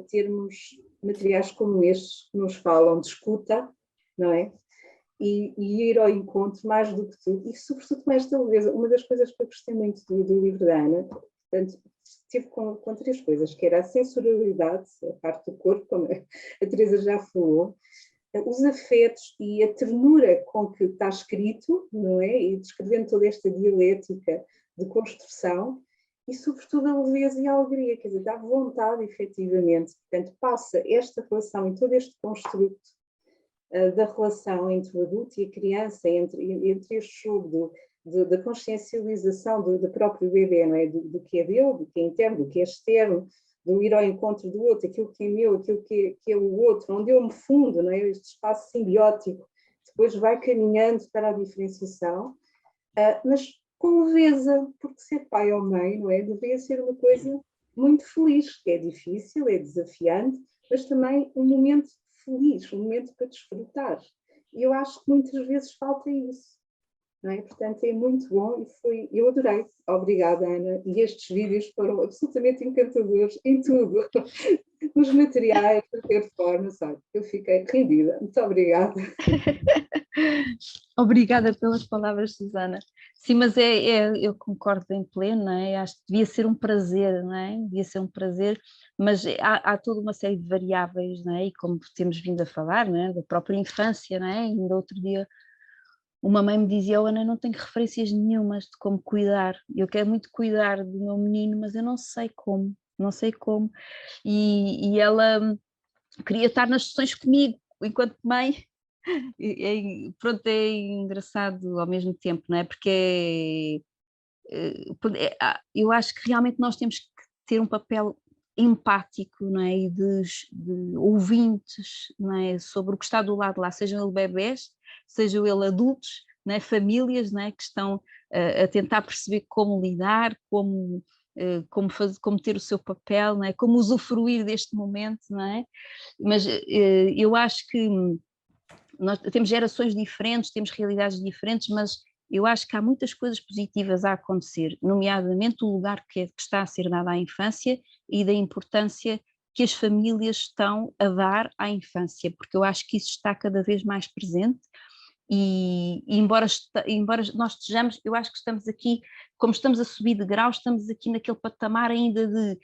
termos materiais como estes que nos falam de escuta, não é? E ir ao encontro mais do que tudo, e sobretudo com esta leveza. Uma das coisas que eu gostei muito do livro da Ana, portanto, teve com 3 coisas, que era a sensorialidade, a parte do corpo, como a Teresa já falou, os afetos e a ternura com que está escrito, não é? E descrevendo toda esta dialética de construção, e sobretudo a leveza e a alegria, quer dizer, dá vontade, efetivamente. Portanto, passa esta relação e todo este construto da relação entre o adulto e a criança, entre este jogo da consciencialização do próprio bebê, não é? Do que é dele, do que é interno, do que é externo, do ir ao encontro do outro, aquilo que é meu, aquilo que é o outro, onde eu me fundo, não é? Este espaço simbiótico, depois vai caminhando para a diferenciação, mas com leveza, porque ser pai ou mãe, não é? Deveria ser uma coisa muito feliz, que é difícil, é desafiante, mas também um momento feliz, um momento para desfrutar. E eu acho que muitas vezes falta isso, não é? Portanto, é muito bom e eu adorei. Obrigada, Ana. E estes vídeos foram absolutamente encantadores em tudo. Nos materiais, de qualquer forma, sabe? Eu fiquei rendida. Muito obrigada. Obrigada pelas palavras, Susana. Sim, mas eu concordo em pleno, não é? Acho que devia ser um prazer, não é? Devia ser um prazer, mas há toda uma série de variáveis, não é? E como temos vindo a falar, não é? Da própria infância, não é? Ainda outro dia uma mãe me dizia: Ana, não tenho referências nenhumas de como cuidar. Eu quero muito cuidar do meu menino, mas eu não sei como, não sei como. E ela queria estar nas sessões comigo, enquanto mãe. Pronto, é engraçado ao mesmo tempo, não é? Porque eu acho que realmente nós temos que ter um papel empático, não é? E de ouvintes, não é? Sobre o que está do lado de lá, sejam eles bebés, sejam eles adultos, não é? Famílias, não é? Que estão a tentar perceber como lidar, como ter o seu papel, não é? Como usufruir deste momento, não é? Mas eu acho que nós temos gerações diferentes, temos realidades diferentes, mas eu acho que há muitas coisas positivas a acontecer, nomeadamente o lugar que está a ser dado à infância e da importância que as famílias estão a dar à infância, porque eu acho que isso está cada vez mais presente e embora nós estejamos, eu acho que estamos aqui, como estamos a subir de grau, estamos aqui naquele patamar ainda de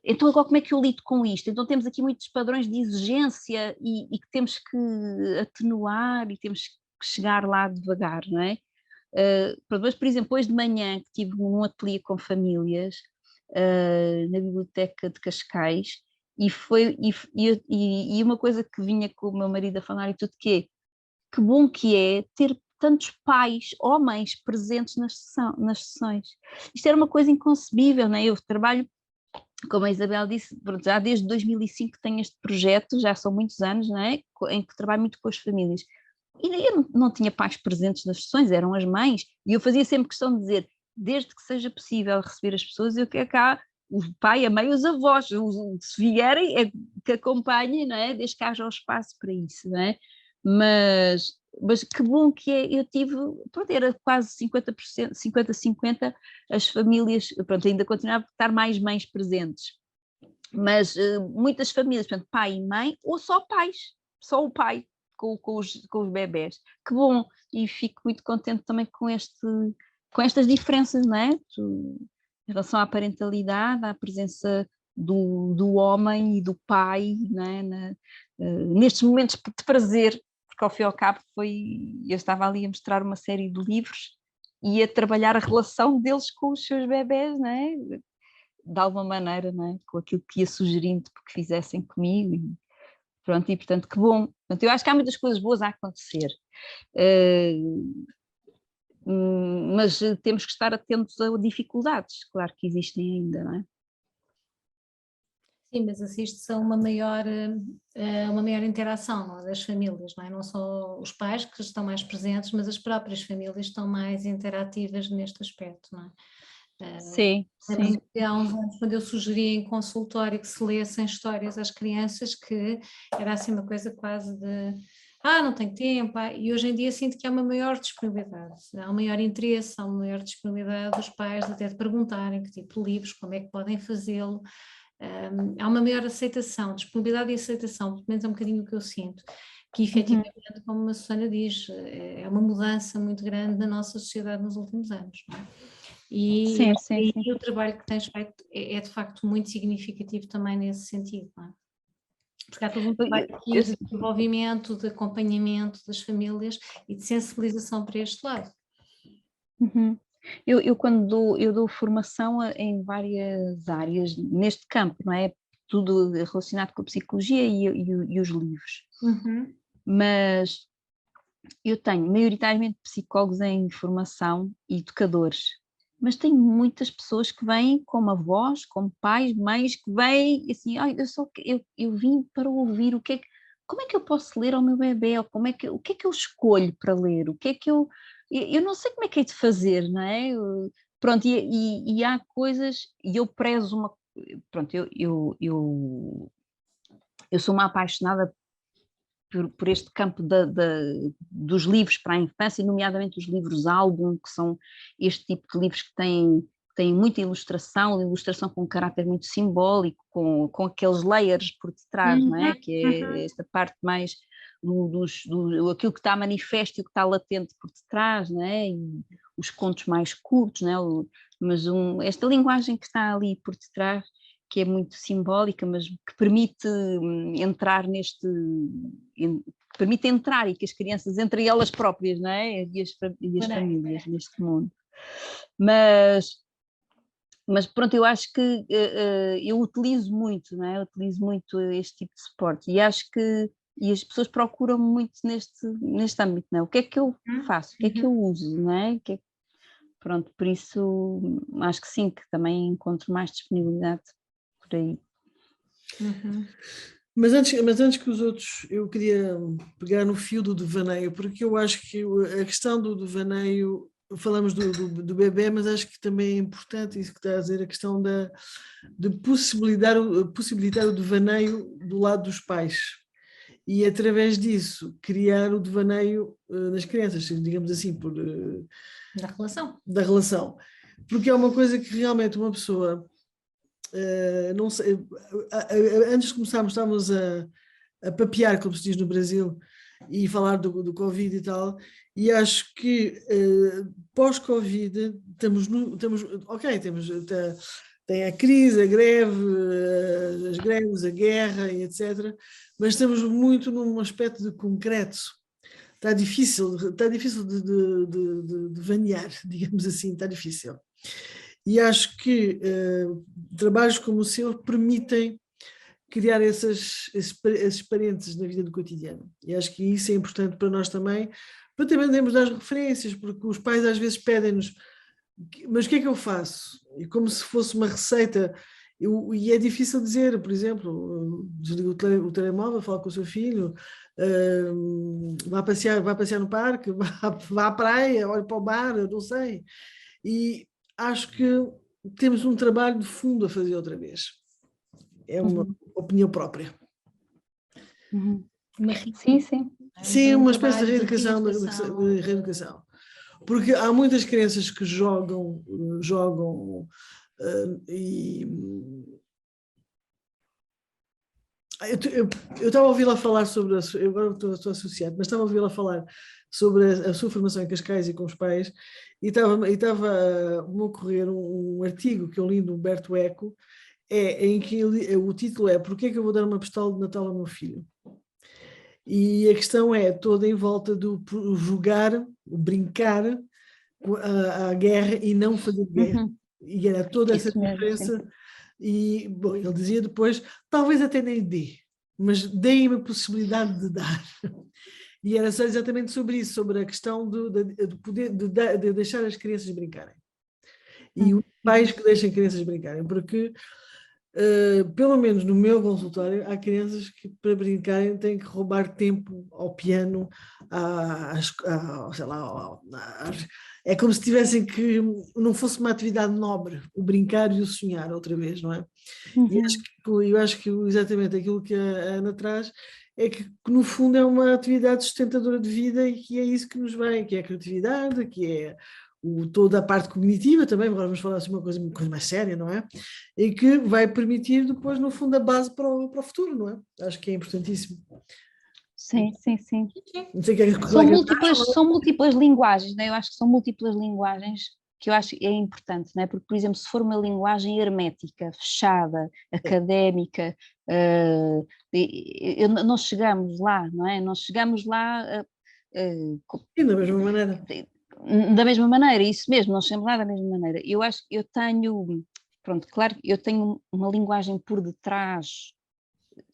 Então agora como é que eu lido com isto? Então temos aqui muitos padrões de exigência e que temos que atenuar e temos que chegar lá devagar, não é? Mas, por exemplo, hoje de manhã que tive um ateliê com famílias na Biblioteca de Cascais e uma coisa que vinha com o meu marido a falar e tudo que bom que é ter tantos pais, homens presentes nas sessões. Isto era uma coisa inconcebível, não é? Eu trabalho, como a Isabel disse, já desde 2005 tenho este projeto, já são muitos anos, não é? Em que trabalho muito com as famílias. E eu não tinha pais presentes nas sessões, eram as mães, e eu fazia sempre questão de dizer, desde que seja possível receber as pessoas, eu quero cá o pai, a mãe, os avós, se vierem, que acompanhem, não é? Desde que haja o espaço para isso, não é? Mas que bom que é, eu tive, pronto, era quase 50%, 50-50 as famílias, pronto, ainda continuava a estar mais mães presentes, mas muitas famílias, portanto, pai e mãe, ou só pais, só o pai com os bebés, que bom, e fico muito contente também com estas diferenças, não é? Em relação à parentalidade, à presença do homem e do pai, não é? Nestes momentos de prazer, porque ao fim e ao cabo eu estava ali a mostrar uma série de livros e a trabalhar a relação deles com os seus bebés, não é? De alguma maneira, não é? Com aquilo que ia sugerindo porque fizessem comigo e pronto, e portanto que bom. Portanto, eu acho que há muitas coisas boas a acontecer, mas temos que estar atentos a dificuldades, claro que existem ainda, não é? Sim, mas assiste-se a uma maior interação, não é? Das famílias, não é? Não só os pais que estão mais presentes, mas as próprias famílias estão mais interativas neste aspecto, não é? Sim, sim. Há uns anos, quando eu sugeria em consultório que se lessem histórias às crianças, que era assim uma coisa quase de não tenho tempo, e hoje em dia sinto que há uma maior disponibilidade, há um maior interesse, há uma maior disponibilidade dos pais até de perguntarem que tipo de livros, como é que podem fazê-lo. Há uma maior aceitação, disponibilidade e aceitação, pelo menos é um bocadinho o que eu sinto, que efetivamente, como a Susana diz, é uma mudança muito grande na nossa sociedade nos últimos anos, não é? E o trabalho que tens feito é de facto muito significativo também nesse sentido, não é? Porque há todo um trabalho aqui de desenvolvimento, de acompanhamento das famílias e de sensibilização para este lado. Eu quando eu dou formação em várias áreas neste campo, não é? Tudo relacionado com a psicologia e os livros. Mas eu tenho maioritariamente psicólogos em formação e educadores, mas tenho muitas pessoas que vêm como avós, como pais, mães, que vêm assim, eu vim para ouvir como é que eu posso ler ao meu bebê, ou o que é que eu escolho para ler, o que é que eu não sei como é que é de fazer, não é? Pronto, e há coisas, e eu prezo pronto, eu sou uma apaixonada por este campo dos livros para a infância, nomeadamente os livros-álbum, que são este tipo de livros que têm muita ilustração com caráter muito simbólico, com aqueles layers por detrás, não é? Que é esta parte mais aquilo que está manifesto e o que está latente por detrás, não é? E os contos mais curtos, não é? Mas esta linguagem que está ali por detrás, que é muito simbólica, mas que permite entrar permite entrar e que as crianças entre elas próprias, não é? E as famílias neste mundo. Mas pronto, eu acho que eu utilizo muito, não é? Eu utilizo muito este tipo de suporte e acho que as pessoas procuram muito neste âmbito, não é? O que é que eu faço? O que é que eu uso, não é? Pronto, por isso acho que sim, que também encontro mais disponibilidade por aí. Mas antes que os outros, eu queria pegar no fio do devaneio, porque eu acho que a questão do devaneio, falamos do bebê, mas acho que também é importante isso que está a dizer, a questão de possibilitar o devaneio do lado dos pais e através disso criar o devaneio nas crianças, digamos assim, da relação, porque é uma coisa que realmente uma pessoa não sei, antes de começarmos estávamos a papear, como se diz no Brasil, e falar do Covid e tal, e acho que pós-Covid temos tem a crise, a greve, as greves, a guerra e etc. Mas estamos muito num aspecto de concreto. Está difícil de vanear, digamos assim, está difícil. E acho que trabalhos como o seu permitem criar esses parênteses na vida do cotidiano. E acho que isso é importante para nós também, para também termos das referências, porque os pais às vezes pedem-nos, mas o que é que eu faço? E como se fosse uma receita, e é difícil dizer, por exemplo, desliga o telemóvel, fala com o seu filho, vá passear no parque, vá à praia, olhe para o mar, eu não sei. E acho que temos um trabalho de fundo a fazer outra vez. É uma opinião própria. Sim, sim. Sim, uma espécie de reeducação. Porque há muitas crianças que jogam e... Eu estava a ouvi-la falar sobre, eu agora estou associado, mas estava a ouvi-la falar sobre a sua formação em Cascais e com os pais, e estava a me ocorrer um artigo que eu li do Humberto Eco, em que o título é "Porquê é que eu vou dar uma postal de Natal ao meu filho?" E a questão é toda em volta do jogar, o brincar a guerra e não fazer guerra. E era toda essa diferença. E, bom, ele dizia depois, talvez até nem lhe dê, mas deem-me a possibilidade de dar. E era só exatamente sobre isso, sobre a questão de poder de deixar as crianças brincarem. E os pais que deixem crianças brincarem, porque pelo menos no meu consultório, há crianças que para brincarem têm que roubar tempo ao piano, sei lá, é como se tivessem que não fosse uma atividade nobre, o brincar e o sonhar outra vez, não é? E eu acho que exatamente aquilo que a Ana traz é que no fundo é uma atividade sustentadora de vida e que é isso que nos vem, que é a criatividade, que é toda a parte cognitiva também, agora vamos falar sobre uma coisa mais séria, não é? E que vai permitir depois, no fundo, a base para o futuro, não é? Acho que é importantíssimo. Sim, sim, sim. Não sei o que é que são múltiplas linguagens, né? Eu acho que são múltiplas linguagens que eu acho que é importante, né? Porque, por exemplo, se for uma linguagem hermética, fechada, académica, não chegamos lá, não é? Não chegamos lá... E da mesma maneira. Da mesma maneira, isso mesmo, não chegamos lá da mesma maneira. Eu acho que eu tenho, pronto, claro que eu tenho uma linguagem por detrás,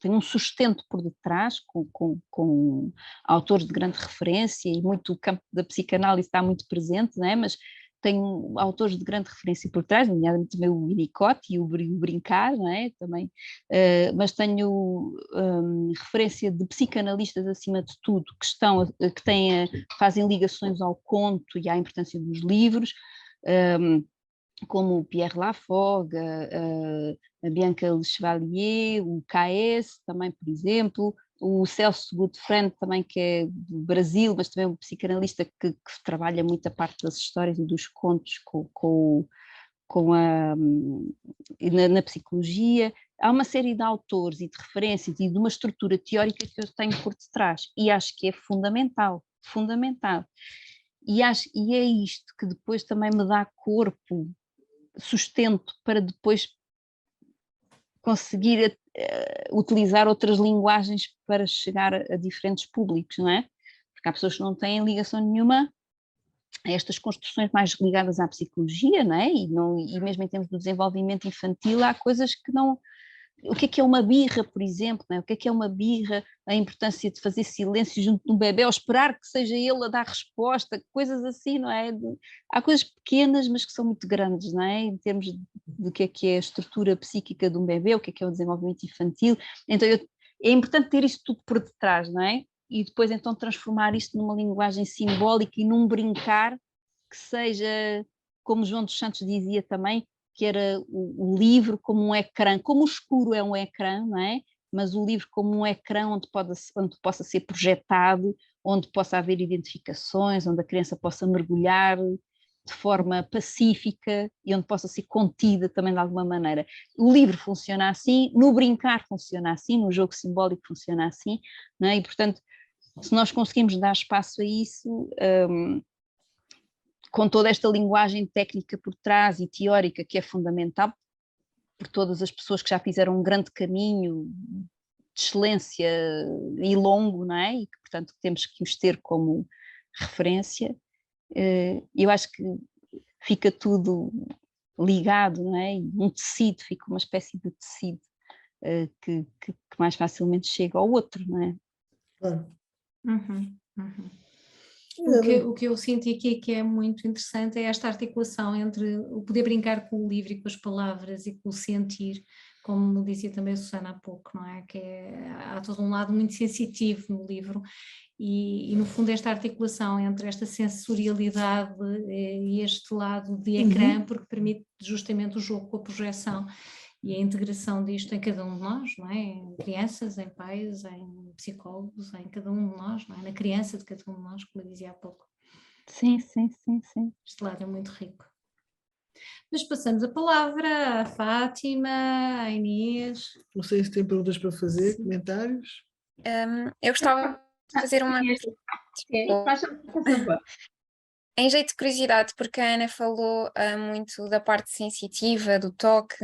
tenho um sustento por detrás, com autores de grande referência, e muito o campo da psicanálise está muito presente, não é? Mas tenho autores de grande referência por trás, nomeadamente também o Winnicott e o Brincar, não é? Também, mas tenho referência de psicanalistas acima de tudo, fazem ligações ao conto e à importância dos livros, como o Pierre Lafog, a Bianca Le Chevalier, o K.S. também, por exemplo, o Celso Goodfriend também, que é do Brasil, mas também é um psicanalista que trabalha muito a parte das histórias e dos contos na psicologia. Há uma série de autores e de referências e de uma estrutura teórica que eu tenho por detrás e acho que é fundamental. E é isto que depois também me dá corpo, sustento para depois conseguir utilizar outras linguagens para chegar a diferentes públicos, não é? Porque há pessoas que não têm ligação nenhuma a estas construções mais ligadas à psicologia, não é? E mesmo em termos do desenvolvimento infantil há coisas que não... O que é uma birra, por exemplo, não é? O que é uma birra, a importância de fazer silêncio junto de um bebê, ou esperar que seja ele a dar resposta, coisas assim, não é? Há coisas pequenas, mas que são muito grandes, não é? Em termos do que é a estrutura psíquica de um bebê, o que é o desenvolvimento infantil. Então é importante ter isto tudo por detrás, não é? E depois então transformar isto numa linguagem simbólica e num brincar que seja, como João dos Santos dizia também, que era o livro como um ecrã, como o escuro é um ecrã, não é? Mas o livro como um ecrã onde possa ser projetado, onde possa haver identificações, onde a criança possa mergulhar de forma pacífica e onde possa ser contida também de alguma maneira. O livro funciona assim, no brincar funciona assim, no jogo simbólico funciona assim, não é? E portanto, se nós conseguimos dar espaço a isso, com toda esta linguagem técnica por trás e teórica que é fundamental, por todas as pessoas que já fizeram um grande caminho de excelência e longo, não é? E que, portanto, temos que os ter como referência. Eu acho que fica tudo ligado, não é? Um tecido, fica uma espécie de tecido que mais facilmente chega ao outro, não é? Claro. O que eu senti aqui que é muito interessante é esta articulação entre o poder brincar com o livro e com as palavras e com o sentir, como dizia também a Susana há pouco, não é? Há todo um lado muito sensitivo no livro e no fundo esta articulação entre esta sensorialidade e este lado de ecrã, porque permite justamente o jogo com a projeção e a integração disto em cada um de nós, não é? Em crianças, em pais, em psicólogos, em cada um de nós, não é? Na criança de cada um de nós, como eu dizia há pouco. Sim. Este lado é muito rico. Mas passamos a palavra à Fátima, à Inês. Não sei se tem perguntas para fazer, comentários. Eu gostava de fazer uma... Em jeito de curiosidade, porque a Ana falou muito da parte sensitiva, do toque,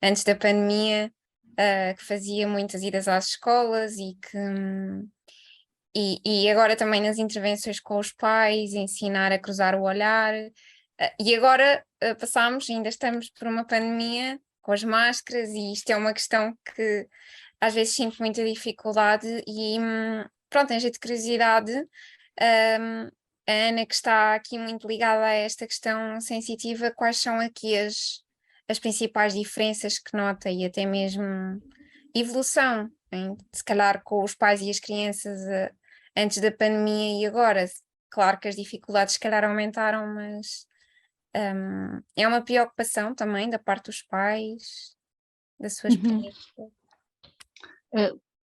antes da pandemia, que fazia muitas idas às escolas e agora também nas intervenções com os pais, ensinar a cruzar o olhar. E agora ainda estamos por uma pandemia com as máscaras e isto é uma questão que às vezes sinto muita dificuldade e pronto, em jeito de curiosidade, a Ana, que está aqui muito ligada a esta questão sensitiva, quais são aqui as principais diferenças que nota e até mesmo evolução, se calhar com os pais e as crianças antes da pandemia e agora? Claro que as dificuldades se calhar aumentaram, mas é uma preocupação também da parte dos pais, da sua experiência.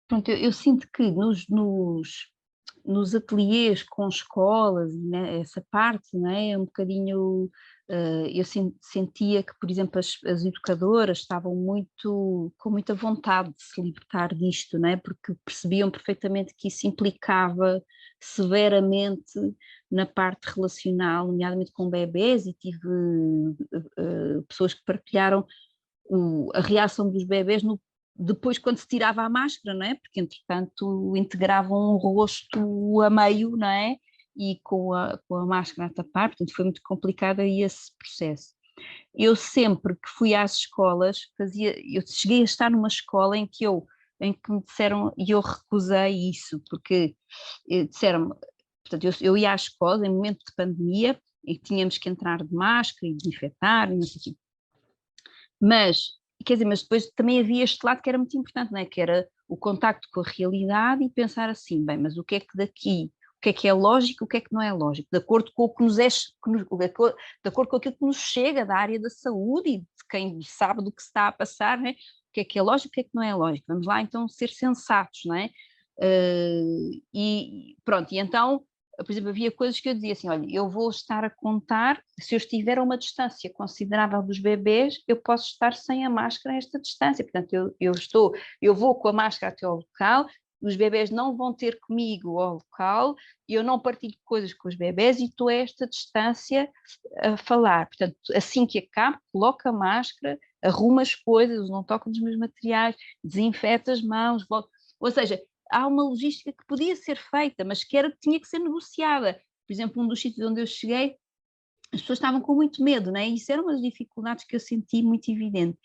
Pronto, eu sinto que nos ateliês com escolas, né, essa parte, não é um bocadinho, eu sentia que, por exemplo, as educadoras estavam com muita vontade de se libertar disto, não é? Porque percebiam perfeitamente que isso implicava severamente na parte relacional, nomeadamente com bebés, e tive pessoas que partilharam a reação dos bebés depois quando se tirava a máscara, não é? Porque entretanto integravam um rosto a meio, não é? E com a máscara a tapar, portanto foi muito complicado aí esse processo. Eu sempre que fui às escolas, eu cheguei a estar numa escola em que me disseram, e eu recusei isso, porque disseram-me, portanto eu ia à escola em momento de pandemia e tínhamos que entrar de máscara e desinfetar e não sei o quê. Mas depois também havia este lado que era muito importante, não é? Que era o contacto com a realidade e pensar assim, bem, mas o que é que é lógico, o que é que não é lógico, de acordo com o que de acordo com aquilo que nos chega da área da saúde e de quem sabe do que se está a passar, não é? O que é lógico, o que é que não é lógico. Vamos lá então ser sensatos, não é? E pronto, e então, por exemplo, havia coisas que eu dizia assim, olha, eu vou estar a contar, se eu estiver a uma distância considerável dos bebés, eu posso estar sem a máscara a esta distância, portanto eu vou com a máscara até ao local, os bebés não vão ter comigo ao local, eu não partilho coisas com os bebés e estou a esta distância a falar, portanto, assim que acabo, coloco a máscara, arrumo as coisas, não toco nos meus materiais, desinfeto as mãos, volto, ou seja, há uma logística que podia ser feita, mas que tinha que ser negociada. Por exemplo, um dos sítios onde eu cheguei, as pessoas estavam com muito medo, não é? E isso era uma das dificuldades que eu senti muito evidente,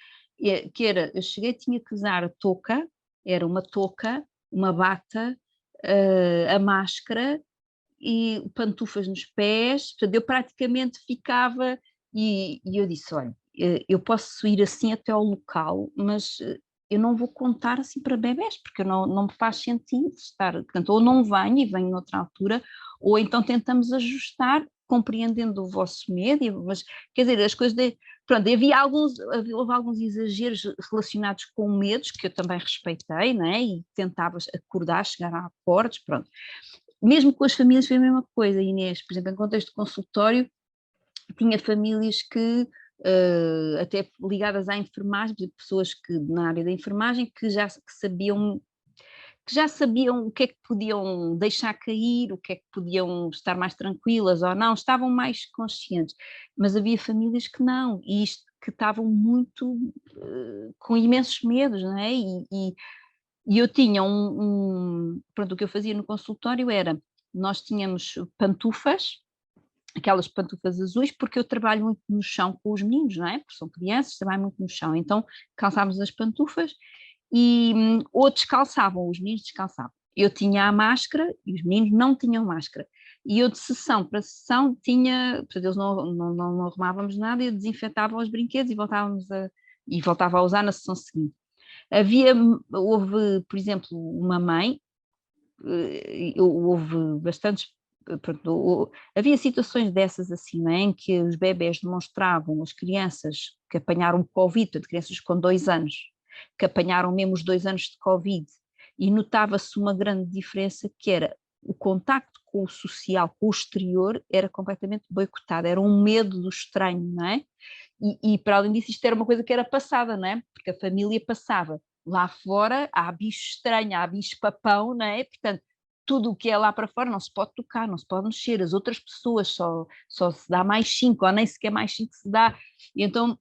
que era, eu cheguei, tinha que usar a touca, era uma touca, uma bata, a máscara e pantufas nos pés, portanto eu praticamente ficava, e eu disse, olha, eu posso ir assim até ao local, mas eu não vou contar assim para bebés, porque não me faz sentido estar, portanto, ou não venho e venho noutra altura, ou então tentamos ajustar, compreendendo o vosso medo, mas quer dizer, as coisas pronto, houve alguns exageros relacionados com medos, que eu também respeitei, né? E tentava acordar, chegar a acordos, pronto. Mesmo com as famílias foi a mesma coisa, Inês, por exemplo, em contexto de consultório, tinha famílias que até ligadas à enfermagem, pessoas que na área da enfermagem que já sabiam o que é que podiam deixar cair, o que é que podiam estar mais tranquilas ou não, estavam mais conscientes, mas havia famílias que não, e isto que estavam muito com imensos medos, não é? E eu tinha pronto, o que eu fazia no consultório era, nós tínhamos pantufas, aquelas pantufas azuis, porque eu trabalho muito no chão com os meninos, não é? Porque são crianças, trabalho muito no chão, então calçávamos as pantufas e ou descalçavam, os meninos descalçavam. Eu tinha a máscara e os meninos não tinham máscara. E eu de sessão para sessão tinha, portanto, eles não arrumávamos nada, eu desinfetava os brinquedos e voltava a usar na sessão seguinte. Houve, por exemplo, uma mãe, houve bastantes, pronto, havia situações dessas assim, não é? Em que os bebés demonstravam, as crianças que apanharam Covid, portanto, crianças com 2 anos, que apanharam mesmo os 2 anos de Covid, e notava-se uma grande diferença que era o contacto com o social, com o exterior, era completamente boicotado, era um medo do estranho, não é? E para além disso, isto era uma coisa que era passada, não é? Porque a família passava. Lá fora há bicho estranho, há bicho papão, não é? Portanto, tudo o que é lá para fora não se pode tocar, não se pode mexer, as outras pessoas só se dá mais 5, ou nem sequer mais 5 se dá. E então,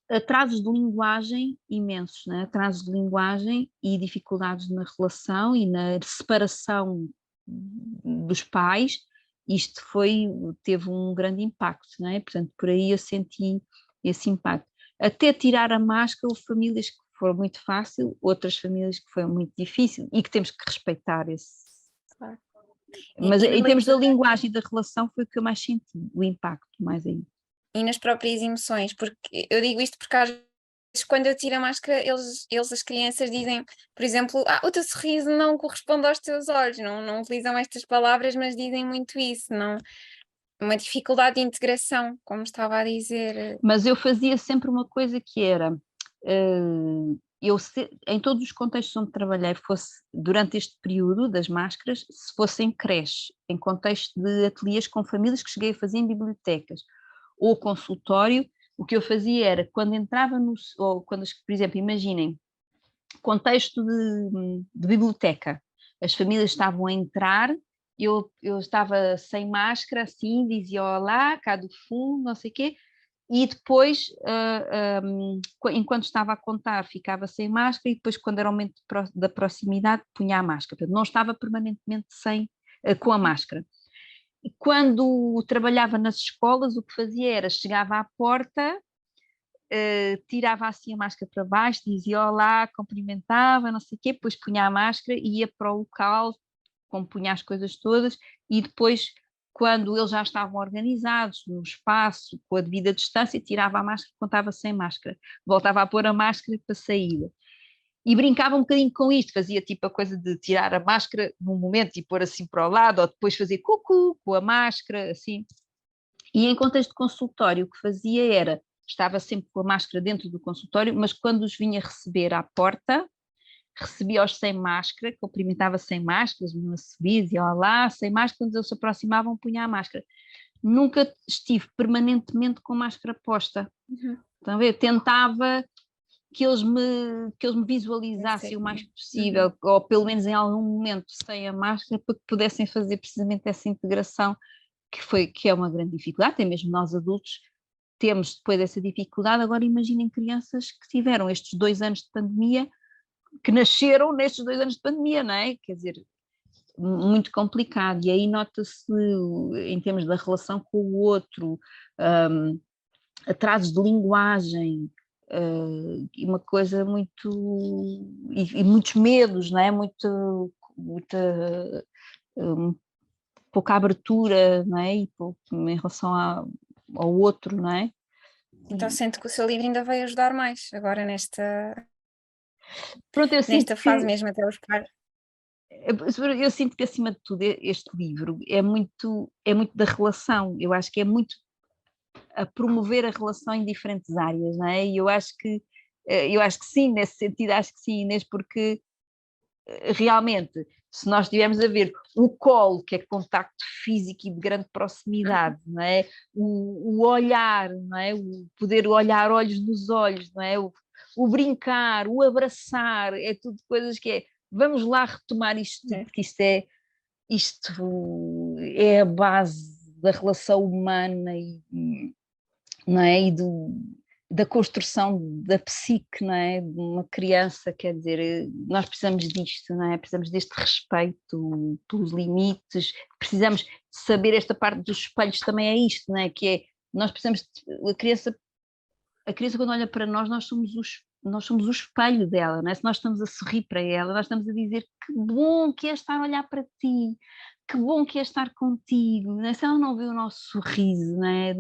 atrasos de linguagem imensos, né? Atrasos de linguagem e dificuldades na relação e na separação dos pais, isto teve um grande impacto, não é? Portanto, por aí eu senti esse impacto. Até tirar a máscara, houve famílias que foram muito fácil, outras famílias que foi muito difícil e que temos que respeitar esse. Claro. Mas em termos da linguagem e da relação foi o que eu mais senti, o impacto mais aí. E nas próprias emoções, porque eu digo isto porque às vezes quando eu tiro a máscara, as crianças dizem, por exemplo, o teu sorriso não corresponde aos teus olhos, não utilizam estas palavras, mas dizem muito isso, não, uma dificuldade de integração, como estava a dizer. Mas eu fazia sempre uma coisa que era, em todos os contextos onde trabalhei, fosse durante este período das máscaras, se fosse em creche, em contexto de ateliês com famílias que cheguei a fazer em bibliotecas, ou consultório, o que eu fazia era, quando entrava ou quando, por exemplo, imaginem, contexto de biblioteca, as famílias estavam a entrar, eu estava sem máscara, assim, dizia olá, cá do fundo, não sei o quê, e depois, enquanto estava a contar, ficava sem máscara, e depois, quando era o momento da proximidade, punha a máscara. Portanto, não estava permanentemente com a máscara. E quando trabalhava nas escolas, o que fazia era, chegava à porta, tirava assim a máscara para baixo, dizia olá, cumprimentava, não sei o quê, depois punha a máscara e ia para o local, como punha as coisas todas, e depois, quando eles já estavam organizados no espaço, com a devida distância, tirava a máscara, contava sem máscara, voltava a pôr a máscara para sair. E brincava um bocadinho com isto, fazia tipo a coisa de tirar a máscara num momento e pôr assim para o lado, ou depois fazer cucu com a máscara, assim. E em contexto de consultório, o que fazia era, estava sempre com a máscara dentro do consultório, mas quando os vinha receber à porta, recebia-os sem máscara, cumprimentava sem máscara, os meninos subiam, dizia olá, sem máscara, quando eles se aproximavam, punha a máscara. Nunca estive permanentemente com máscara posta. Então, eu tentava que eles me visualizassem o mais possível, ou pelo menos em algum momento sem a máscara, para que pudessem fazer precisamente essa integração, que é uma grande dificuldade, até mesmo nós adultos temos depois dessa dificuldade. Agora imaginem crianças que tiveram estes 2 anos de pandemia, que nasceram nestes 2 anos de pandemia, não é? Quer dizer, muito complicado, e aí nota-se em termos da relação com o outro, atrasos de linguagem, uma coisa muito, e muitos medos, não é? Muita pouca abertura, não é? Em relação ao outro, não é? Então sinto que o seu livro ainda vai ajudar mais agora nesta fase mesmo até os pais. Eu sinto que acima de tudo este livro é muito da relação, eu acho que é muito a promover a relação em diferentes áreas, não é? E eu acho que sim, nesse sentido, acho que sim, Inês, porque realmente, se nós estivermos a ver o colo, que é contacto físico e de grande proximidade, não é? O olhar, não é? O poder olhar olhos nos olhos, não é? O brincar, o abraçar, é tudo coisas que é, vamos lá retomar isto, porque isto é a base da relação humana, não é? E da construção da psique, não é? De uma criança, quer dizer, nós precisamos disto, não é? Precisamos deste respeito pelos limites, precisamos saber esta parte dos espelhos também é isto, não é? Que é, nós precisamos, a criança quando olha para nós, nós somos o espelho dela, não é? Se nós estamos a sorrir para ela, nós estamos a dizer que bom que é estar a olhar para ti, que bom que é estar contigo, não é? Se ela não vê o nosso sorriso, não é?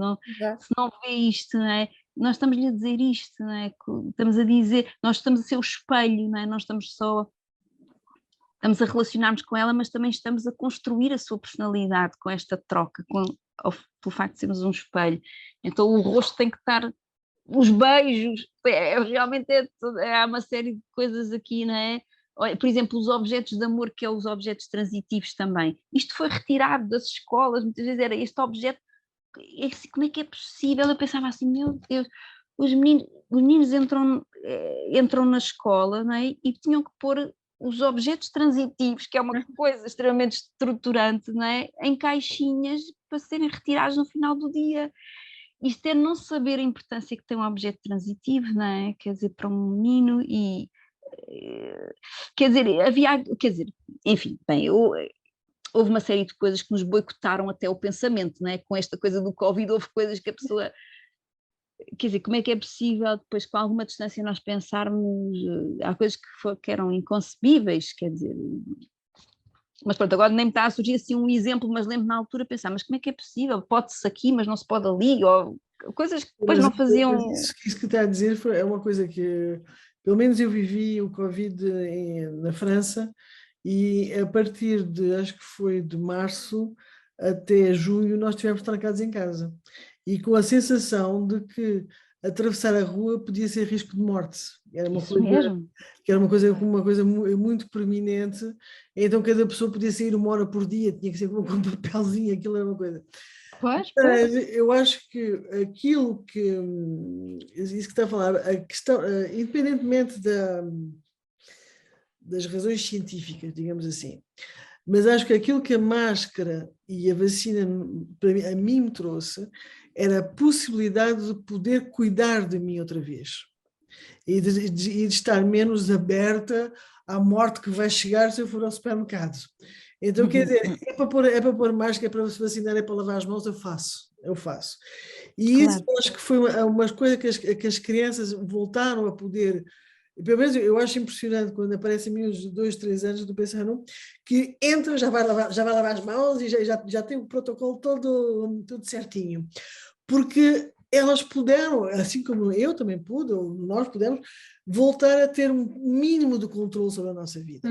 Se não vê isto, não é? Nós estamos-lhe a dizer isto, não é? Estamos a dizer, nós estamos a ser o espelho, não é? Nós estamos a relacionar-nos com ela, mas também estamos a construir a sua personalidade com esta troca, pelo facto de sermos um espelho. Então o rosto tem que estar, os beijos, realmente há uma série de coisas aqui, não é? Por exemplo, os objetos de amor, que é os objetos transitivos também. Isto foi retirado das escolas, muitas vezes era este objeto, como é que é possível? Eu pensava assim, meu Deus, os meninos entram na escola, não é? E tinham que pôr os objetos transitivos, que é uma coisa extremamente estruturante, não é? Em caixinhas para serem retirados no final do dia. Isto é não saber a importância que tem um objeto transitivo, não é? Quer dizer, para um menino e... Quer dizer, enfim, bem, houve uma série de coisas que nos boicotaram até o pensamento, não é? Com esta coisa do Covid, houve coisas que a pessoa... Quer dizer, como é que é possível depois com alguma distância nós pensarmos... Há coisas que eram inconcebíveis, quer dizer... Mas pronto, agora nem me está a surgir assim um exemplo, mas lembro na altura pensar, mas como é que é possível? Pode-se aqui, mas não se pode ali, ou coisas que depois não faziam... Isso que está a dizer é uma coisa que, pelo menos eu vivi o Covid na França, e a partir de, acho que foi de março até junho, nós estivemos trancados em casa. E com a sensação de que atravessar a rua podia ser risco de morte. Era uma Isso coisa, mesmo. que era uma coisa muito preeminente. Então cada pessoa podia sair 1 hora por dia, tinha que ser com um papelzinho, aquilo era uma coisa. Pois. Eu acho que aquilo que, isso que está a falar, a questão, independentemente das razões científicas, digamos assim, mas acho que aquilo que a máscara e a vacina a mim me trouxe era a possibilidade de poder cuidar de mim outra vez e de estar menos aberta à morte que vai chegar se eu for ao supermercado. Então, quer dizer, é para pôr máscara, é para se vacinar, é para lavar as mãos, eu faço. E Claro. isso acho que foi uma coisa que as crianças voltaram a poder... Pelo menos eu acho impressionante quando aparecem meus 2, 3 anos do pensando que entra, já vai lavar as mãos e já tem o protocolo todo certinho. Porque elas puderam, assim como eu também pude, ou nós pudemos, voltar a ter um mínimo de controle sobre a nossa vida.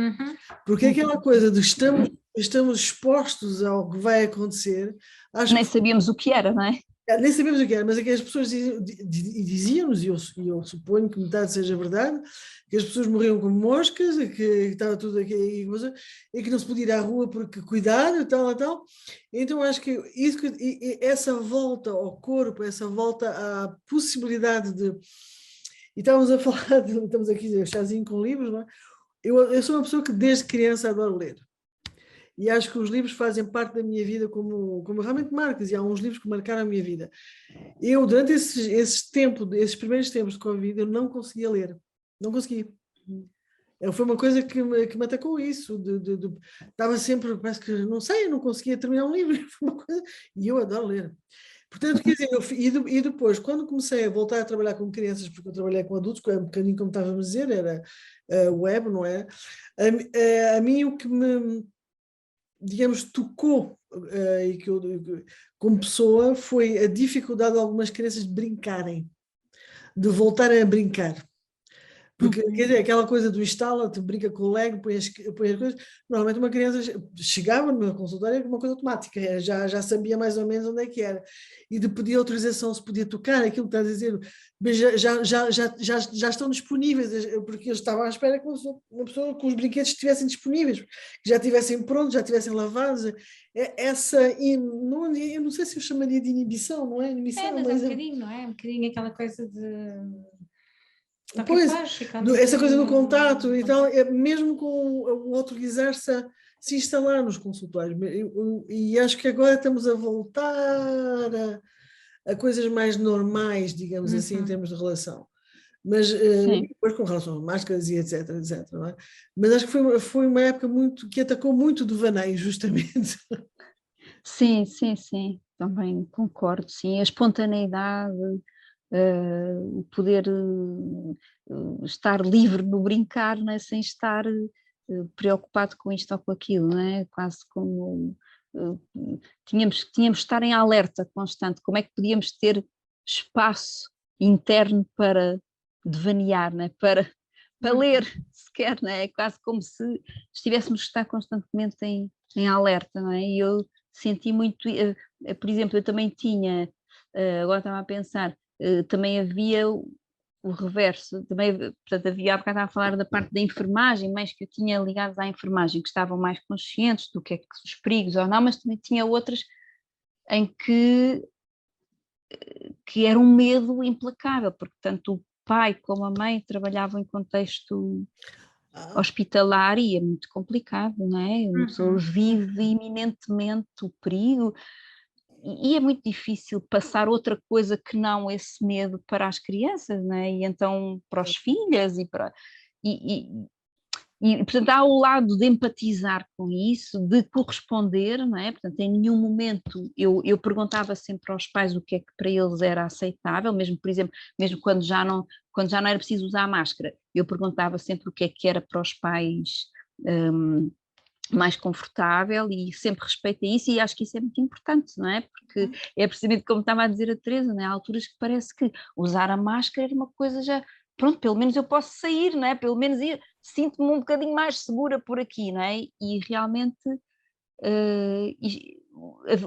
Porque aquela coisa de estamos expostos ao que vai acontecer... Nem sabíamos o que era, não é? Nem sabemos o que era, mas é que as pessoas diziam-nos, e eu suponho que metade seja verdade, que as pessoas morriam como moscas, que estava tudo aqui, e que não se podia ir à rua porque cuidado e tal. Então acho que essa volta ao corpo, essa volta à possibilidade de... E estamos a falar, estamos aqui chazinho com livros, não é? Eu sou uma pessoa que desde criança adoro ler. E acho que os livros fazem parte da minha vida como realmente marcas, e há uns livros que marcaram a minha vida. Eu, durante esses primeiros tempos de Covid, eu não conseguia ler. Não consegui. Foi uma coisa que me atacou isso. Estava sempre, parece que, não sei, eu não conseguia terminar um livro. Foi uma coisa, e eu adoro ler. Portanto, quer dizer, e depois, quando comecei a voltar a trabalhar com crianças, porque eu trabalhei com adultos, um bocadinho como estávamos a dizer, era web, não é? A mim o que me... digamos, tocou e que eu, como pessoa, foi a dificuldade de algumas crianças de brincarem, de voltarem a brincar. Porque, quer dizer, aquela coisa do instala-te, brinca com o Lego, põe as coisas... Normalmente uma criança chegava no meu consultório com uma coisa automática, já sabia mais ou menos onde é que era. E de pedir autorização se podia tocar, aquilo que está a dizer, mas já estão disponíveis, porque eles estavam à espera que uma pessoa com os brinquedos estivessem disponíveis, que já estivessem prontos, já estivessem lavados. Eu não sei se eu chamaria de inibição, não é? Inibição, mas é um bocadinho, não é? Um bocadinho aquela coisa de... Pois, essa coisa do contato e tal, mesmo com o autorizar-se a se instalar nos consultórios. E acho que agora estamos a voltar a coisas mais normais, digamos assim, em termos de relação. Mas depois com relação às máscaras e etc, não é? Mas acho que foi uma época que atacou muito do devaneio, justamente. Sim, também concordo, sim, a espontaneidade, o poder estar livre no brincar, né, sem estar preocupado com isto ou com aquilo, né? Quase como tínhamos de estar em alerta constante, como é que podíamos ter espaço interno para devanear, né? Para ler sequer, né? É quase como se estivéssemos a estar constantemente em alerta, não é? E eu senti muito, por exemplo, eu também tinha, agora estava a pensar, também havia o reverso, também, portanto, há bocado estava a falar da parte da enfermagem, mais que eu tinha ligados à enfermagem, que estavam mais conscientes do que é que os perigos ou não, mas também tinha outras em que era um medo implacável, porque tanto o pai como a mãe trabalhavam em contexto hospitalar e é muito complicado, não é? Uma pessoa vive iminentemente o perigo e é muito difícil passar outra coisa que não esse medo para as crianças, não é? E então para os filhos e portanto há o lado de empatizar com isso, de corresponder, não é? Portanto, em nenhum momento eu perguntava sempre aos pais o que é que para eles era aceitável, mesmo, por exemplo, mesmo quando já não era preciso usar máscara, eu perguntava sempre o que é que era para os pais mais confortável e sempre respeitei isso e acho que isso é muito importante, não é? Porque é precisamente como estava a dizer a Teresa, não é? Há alturas que parece que usar a máscara era uma coisa já, pronto, pelo menos eu posso sair, não é? Pelo menos sinto-me um bocadinho mais segura por aqui, não é? E realmente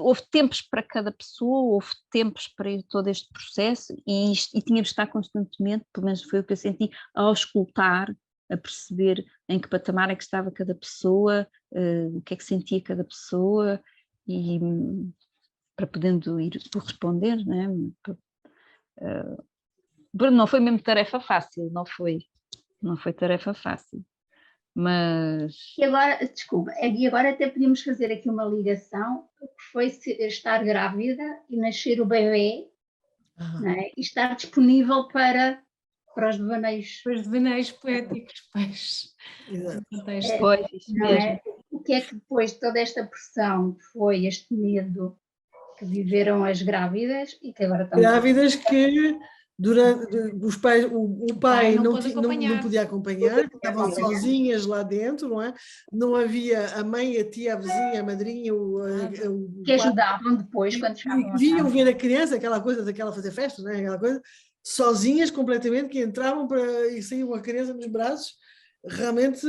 houve tempos para cada pessoa, houve tempos para todo este processo e tínhamos de estar constantemente, pelo menos foi o que eu senti, a auscultar, a perceber em que patamar é que estava cada pessoa, o que é que sentia cada pessoa e para podendo ir corresponder, né? Não foi mesmo tarefa fácil, não foi tarefa fácil, mas... E agora, desculpa, e agora até podíamos fazer aqui uma ligação, que foi estar grávida e nascer o bebê, né? E estar disponível para os devaneios. Para os devaneios poéticos, pois. O que é que depois de toda esta pressão foi este medo que viveram as grávidas e que agora estão... Grávidas que durante os pais, o pai não podia acompanhar, estavam sozinhas lá dentro, não é? Não havia a mãe, a tia, a vizinha, a madrinha, o que ajudavam depois quando chegavam a vinham ver a criança, aquela coisa daquela fazer festa, não é? Aquela coisa, sozinhas completamente, que entravam e saíam a criança nos braços, realmente...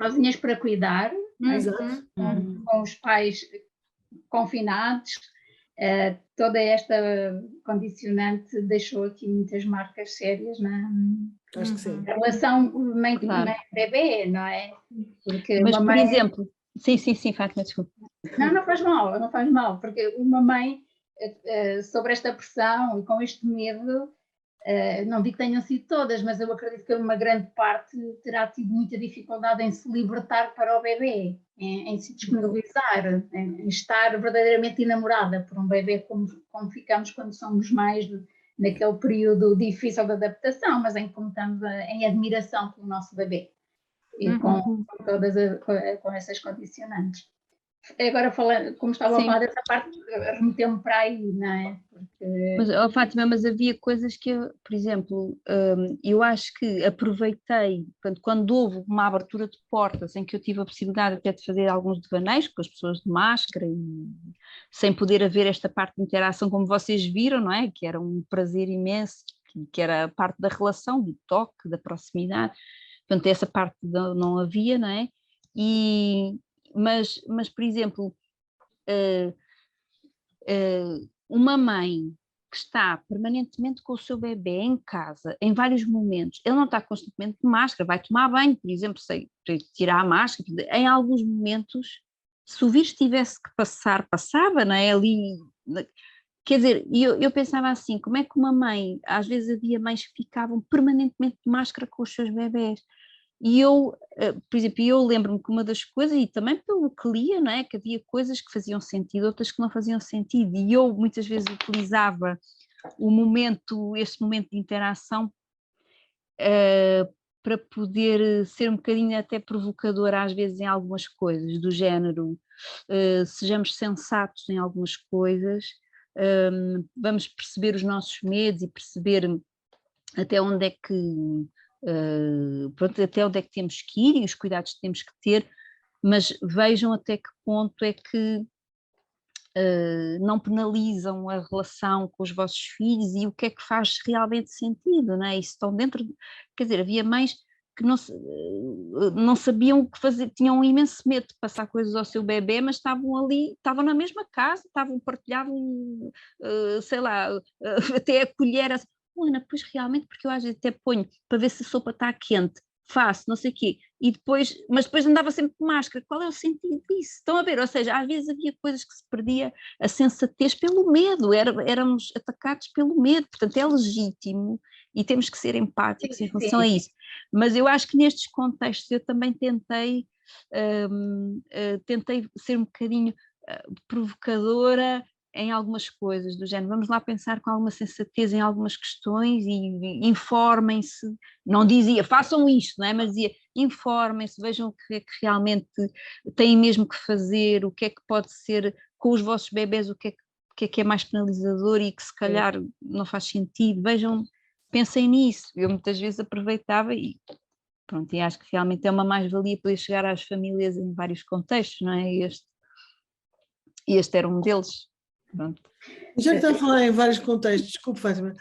Sozinhas para cuidar, com os pais confinados. Toda esta condicionante deixou aqui muitas marcas sérias Acho que sim. A relação mãe-bebê, não é? Porque mas, por exemplo... Sim, Fátima, desculpa. Não faz mal, porque uma mãe, sobre esta pressão e com este medo, não digo que tenham sido todas, mas eu acredito que uma grande parte terá tido muita dificuldade em se libertar para o bebê, em se disponibilizar, em estar verdadeiramente enamorada por um bebê como ficamos quando somos mais naquele período difícil de adaptação, mas em como estamos em admiração pelo nosso bebê e com essas condicionantes. Agora, como estava a falar dessa parte, remeteu-me para aí, não é? Mas, Fátima, mas havia coisas que, por exemplo, eu acho que aproveitei, quando houve uma abertura de portas em que eu tive a possibilidade até de fazer alguns devaneios com as pessoas de máscara e sem poder haver esta parte de interação como vocês viram, não é? Que era um prazer imenso, que era a parte da relação, do toque, da proximidade, portanto essa parte não havia, não é? Mas, por exemplo, uma mãe que está permanentemente com o seu bebê em casa, em vários momentos, ele não está constantemente de máscara, vai tomar banho, por exemplo, tirar a máscara, em alguns momentos, se o vírus tivesse que passar, passava, não é? Ali, quer dizer, eu pensava assim, como é que uma mãe, às vezes havia mães que ficavam permanentemente de máscara com os seus bebés, E eu, por exemplo, eu lembro-me que uma das coisas, e também pelo que lia, não é? Que havia coisas que faziam sentido, outras que não faziam sentido, e eu muitas vezes utilizava este momento de interação para poder ser um bocadinho até provocadora às vezes em algumas coisas, do género, sejamos sensatos em algumas coisas, vamos perceber os nossos medos e perceber até onde é que, pronto, até onde é que temos que ir e os cuidados que temos que ter, mas vejam até que ponto é que não penalizam a relação com os vossos filhos e o que é que faz realmente sentido, não é? E estão dentro, quer dizer, havia mães que não sabiam o que fazer, tinham um imenso medo de passar coisas ao seu bebê, mas estavam ali, estavam na mesma casa, partilhavam, sei lá, até a colher, assim, Ana, pois realmente, porque eu às vezes até ponho para ver se a sopa está quente, faço, não sei o quê, mas depois andava sempre de máscara. Qual é o sentido disso? Estão a ver? Ou seja, às vezes havia coisas que se perdia a sensatez pelo medo, éramos atacados pelo medo, portanto é legítimo e temos que ser empáticos em relação a isso. Mas eu acho que nestes contextos eu também tentei ser um bocadinho provocadora em algumas coisas, do género, vamos lá pensar com alguma sensatez em algumas questões e informem-se, não dizia façam isto, não é? Mas dizia informem-se, vejam o que é que realmente têm mesmo que fazer, o que é que pode ser com os vossos bebés, o que é mais penalizador e que se calhar não faz sentido, vejam, pensem nisso. Eu muitas vezes aproveitava e pronto, e acho que realmente é uma mais-valia poder chegar às famílias em vários contextos, não é? Este era um deles. Pronto. Já que está a falar em vários contextos, desculpe, Fátima,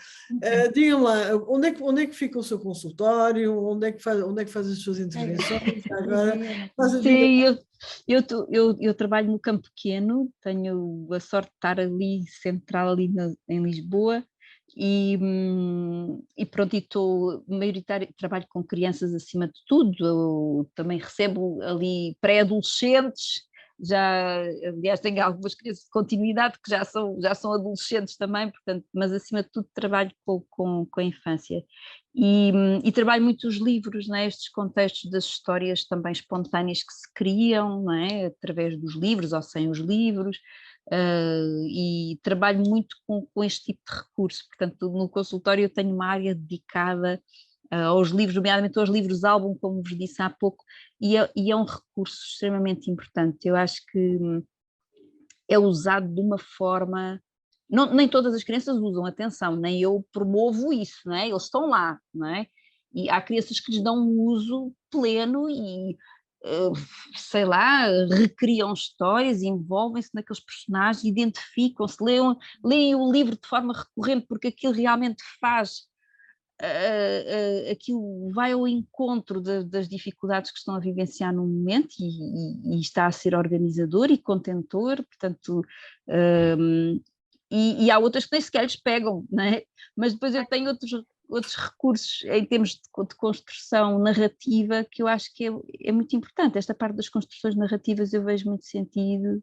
digam lá, onde é que fica o seu consultório, onde é que faz as suas intervenções agora? Sim, eu trabalho no Campo Pequeno, tenho a sorte de estar ali, central ali em Lisboa, e pronto, e estou maioritariamente, trabalho com crianças acima de tudo, eu também recebo ali pré-adolescentes, aliás tenho algumas crianças de continuidade que já são adolescentes também, portanto, mas acima de tudo trabalho com a infância e trabalho muito os livros, não é? Estes contextos das histórias também espontâneas que se criam, não é? Através dos livros ou sem os livros, e trabalho muito com este tipo de recurso, portanto no consultório eu tenho uma área dedicada aos livros, nomeadamente aos livros-álbum, como vos disse há pouco, e é um recurso extremamente importante. Eu acho que é usado de uma forma... nem todas as crianças usam, atenção, nem eu promovo isso, não é? Eles estão lá, não é? E há crianças que lhes dão um uso pleno e, sei lá, recriam histórias, envolvem-se naqueles personagens, identificam-se, leem o livro de forma recorrente, porque aquilo realmente faz... aquilo vai ao encontro das dificuldades que estão a vivenciar no momento e está a ser organizador e contentor, portanto, e há outras que nem sequer lhes pegam, não é? Mas depois eu tenho outros recursos em termos de construção narrativa que eu acho que é muito importante. Esta parte das construções narrativas eu vejo muito sentido.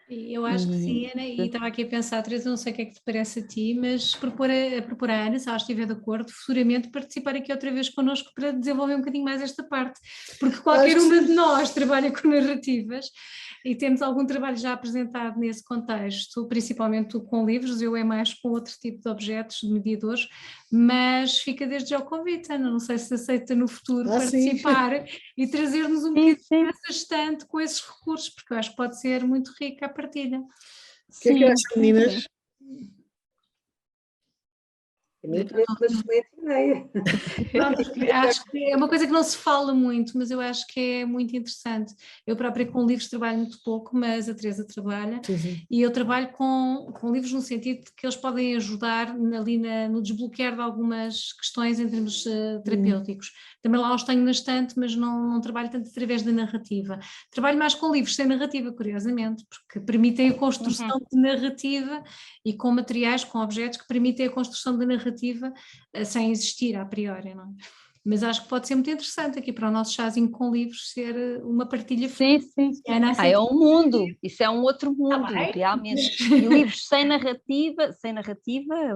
Eu acho que sim, Ana, e estava aqui a pensar, Teresa, não sei o que é que te parece a ti, mas propor a Ana, se ela estiver de acordo, futuramente participar aqui outra vez connosco para desenvolver um bocadinho mais esta parte, porque qualquer uma de nós trabalha com narrativas e temos algum trabalho já apresentado nesse contexto, principalmente com livros, eu é mais com outro tipo de objetos, de mediadores, mas fica desde já o convite, Ana, não sei se aceita no futuro participar e trazer-nos um bocadinho essa estante com esses recursos, porque eu acho que pode ser muito rica a partilha. O que é que acham, meninas? A mim parece uma excelente ideia. Acho que é uma coisa que não se fala muito, mas eu acho que é muito interessante. Eu própria com livros trabalho muito pouco, mas a Teresa trabalha, e eu trabalho com livros no sentido de que eles podem ajudar ali no desbloquear de algumas questões em termos terapêuticos. Também lá os tenho na estante, mas não trabalho tanto através da narrativa. Trabalho mais com livros sem narrativa, curiosamente, porque permitem a construção de narrativa e com materiais, com objetos que permitem a construção da narrativa sem existir a priori, não é? mas acho que pode ser muito interessante aqui para o nosso chazinho com livros ser uma partilha. Sim, sim. É um mundo, isso é um outro mundo, realmente. E livros sem narrativa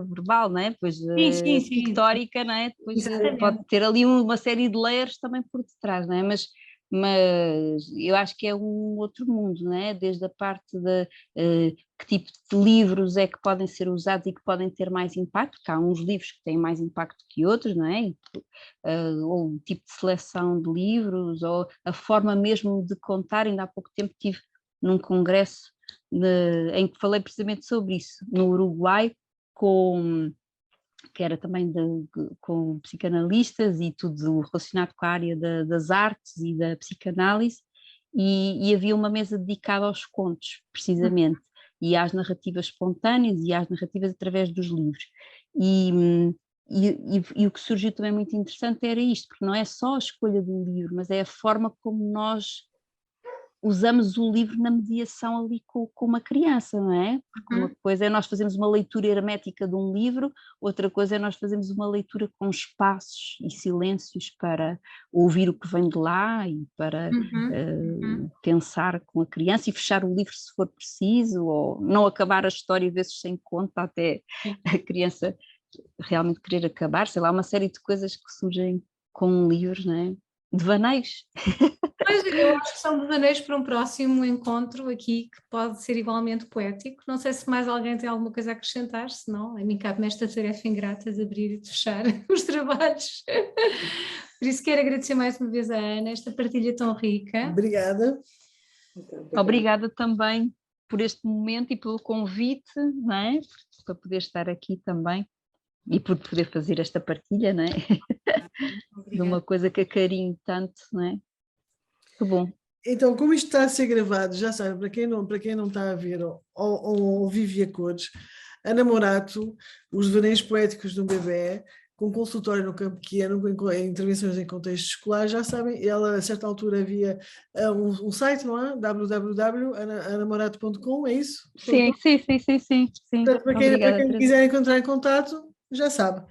verbal, não é? Pois, sim. pictórica, não é? Depois pode ter ali uma série de layers também por detrás, não é? Mas eu acho que é um outro mundo, não é? Desde a parte de que tipo de livros é que podem ser usados e que podem ter mais impacto, que há uns livros que têm mais impacto que outros, não é? Ou o tipo de seleção de livros, ou a forma mesmo de contar. Ainda há pouco tempo estive num congresso em que falei precisamente sobre isso, no Uruguai, que era também com psicanalistas e tudo relacionado com a área das artes e da psicanálise, e havia uma mesa dedicada aos contos, precisamente, e às narrativas espontâneas e às narrativas através dos livros. E o que surgiu também muito interessante era isto, porque não é só a escolha do livro, mas é a forma como nós usamos o livro na mediação ali com uma criança, não é? Porque uma coisa é nós fazermos uma leitura hermética de um livro, outra coisa é nós fazermos uma leitura com espaços e silêncios para ouvir o que vem de lá e para pensar com a criança e fechar o livro se for preciso, ou não acabar a história vezes sem conta até a criança realmente querer acabar, sei lá, uma série de coisas que surgem com livros, não é? Devaneios. Mas eu acho que são devaneios para um próximo encontro aqui, que pode ser igualmente poético. Não sei se mais alguém tem alguma coisa a acrescentar, se não, a mim cabe-me esta tarefa ingrata de abrir e de fechar os trabalhos. Por isso quero agradecer mais uma vez à Ana, esta partilha tão rica. Obrigada. Obrigada também por este momento e pelo convite, não é? Para poder estar aqui também e por poder fazer esta partilha, não é? De uma coisa que acarinho tanto, não é? Que bom. Então, como isto está a ser gravado, já sabe, para quem não está a ver ou vive a cores, a Namorato, os devaneios poéticos de um bebê, com consultório no campo pequeno, com intervenções em contexto escolar, já sabem, ela a certa altura havia um site, não é? www.anamorato.com, é isso? Sim. Portanto, para quem quiser entrar em contato, já sabe.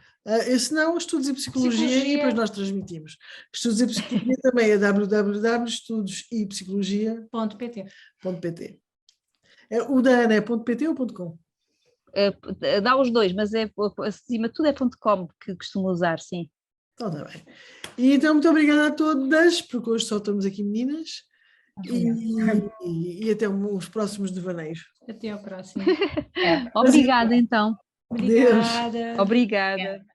Se não, Estudos e Psicologia, e depois nós transmitimos. Estudos e Psicologia também é www.estudosePsicologia.pt. O da Ana é .pt ou .com? Dá os dois, mas acima de tudo é .com que costumo usar, sim. Então está bem. E então, muito obrigada a todas, porque hoje só estamos aqui meninas. E até os próximos devaneios. Até ao próximo. Obrigada, então. Obrigada. Obrigada.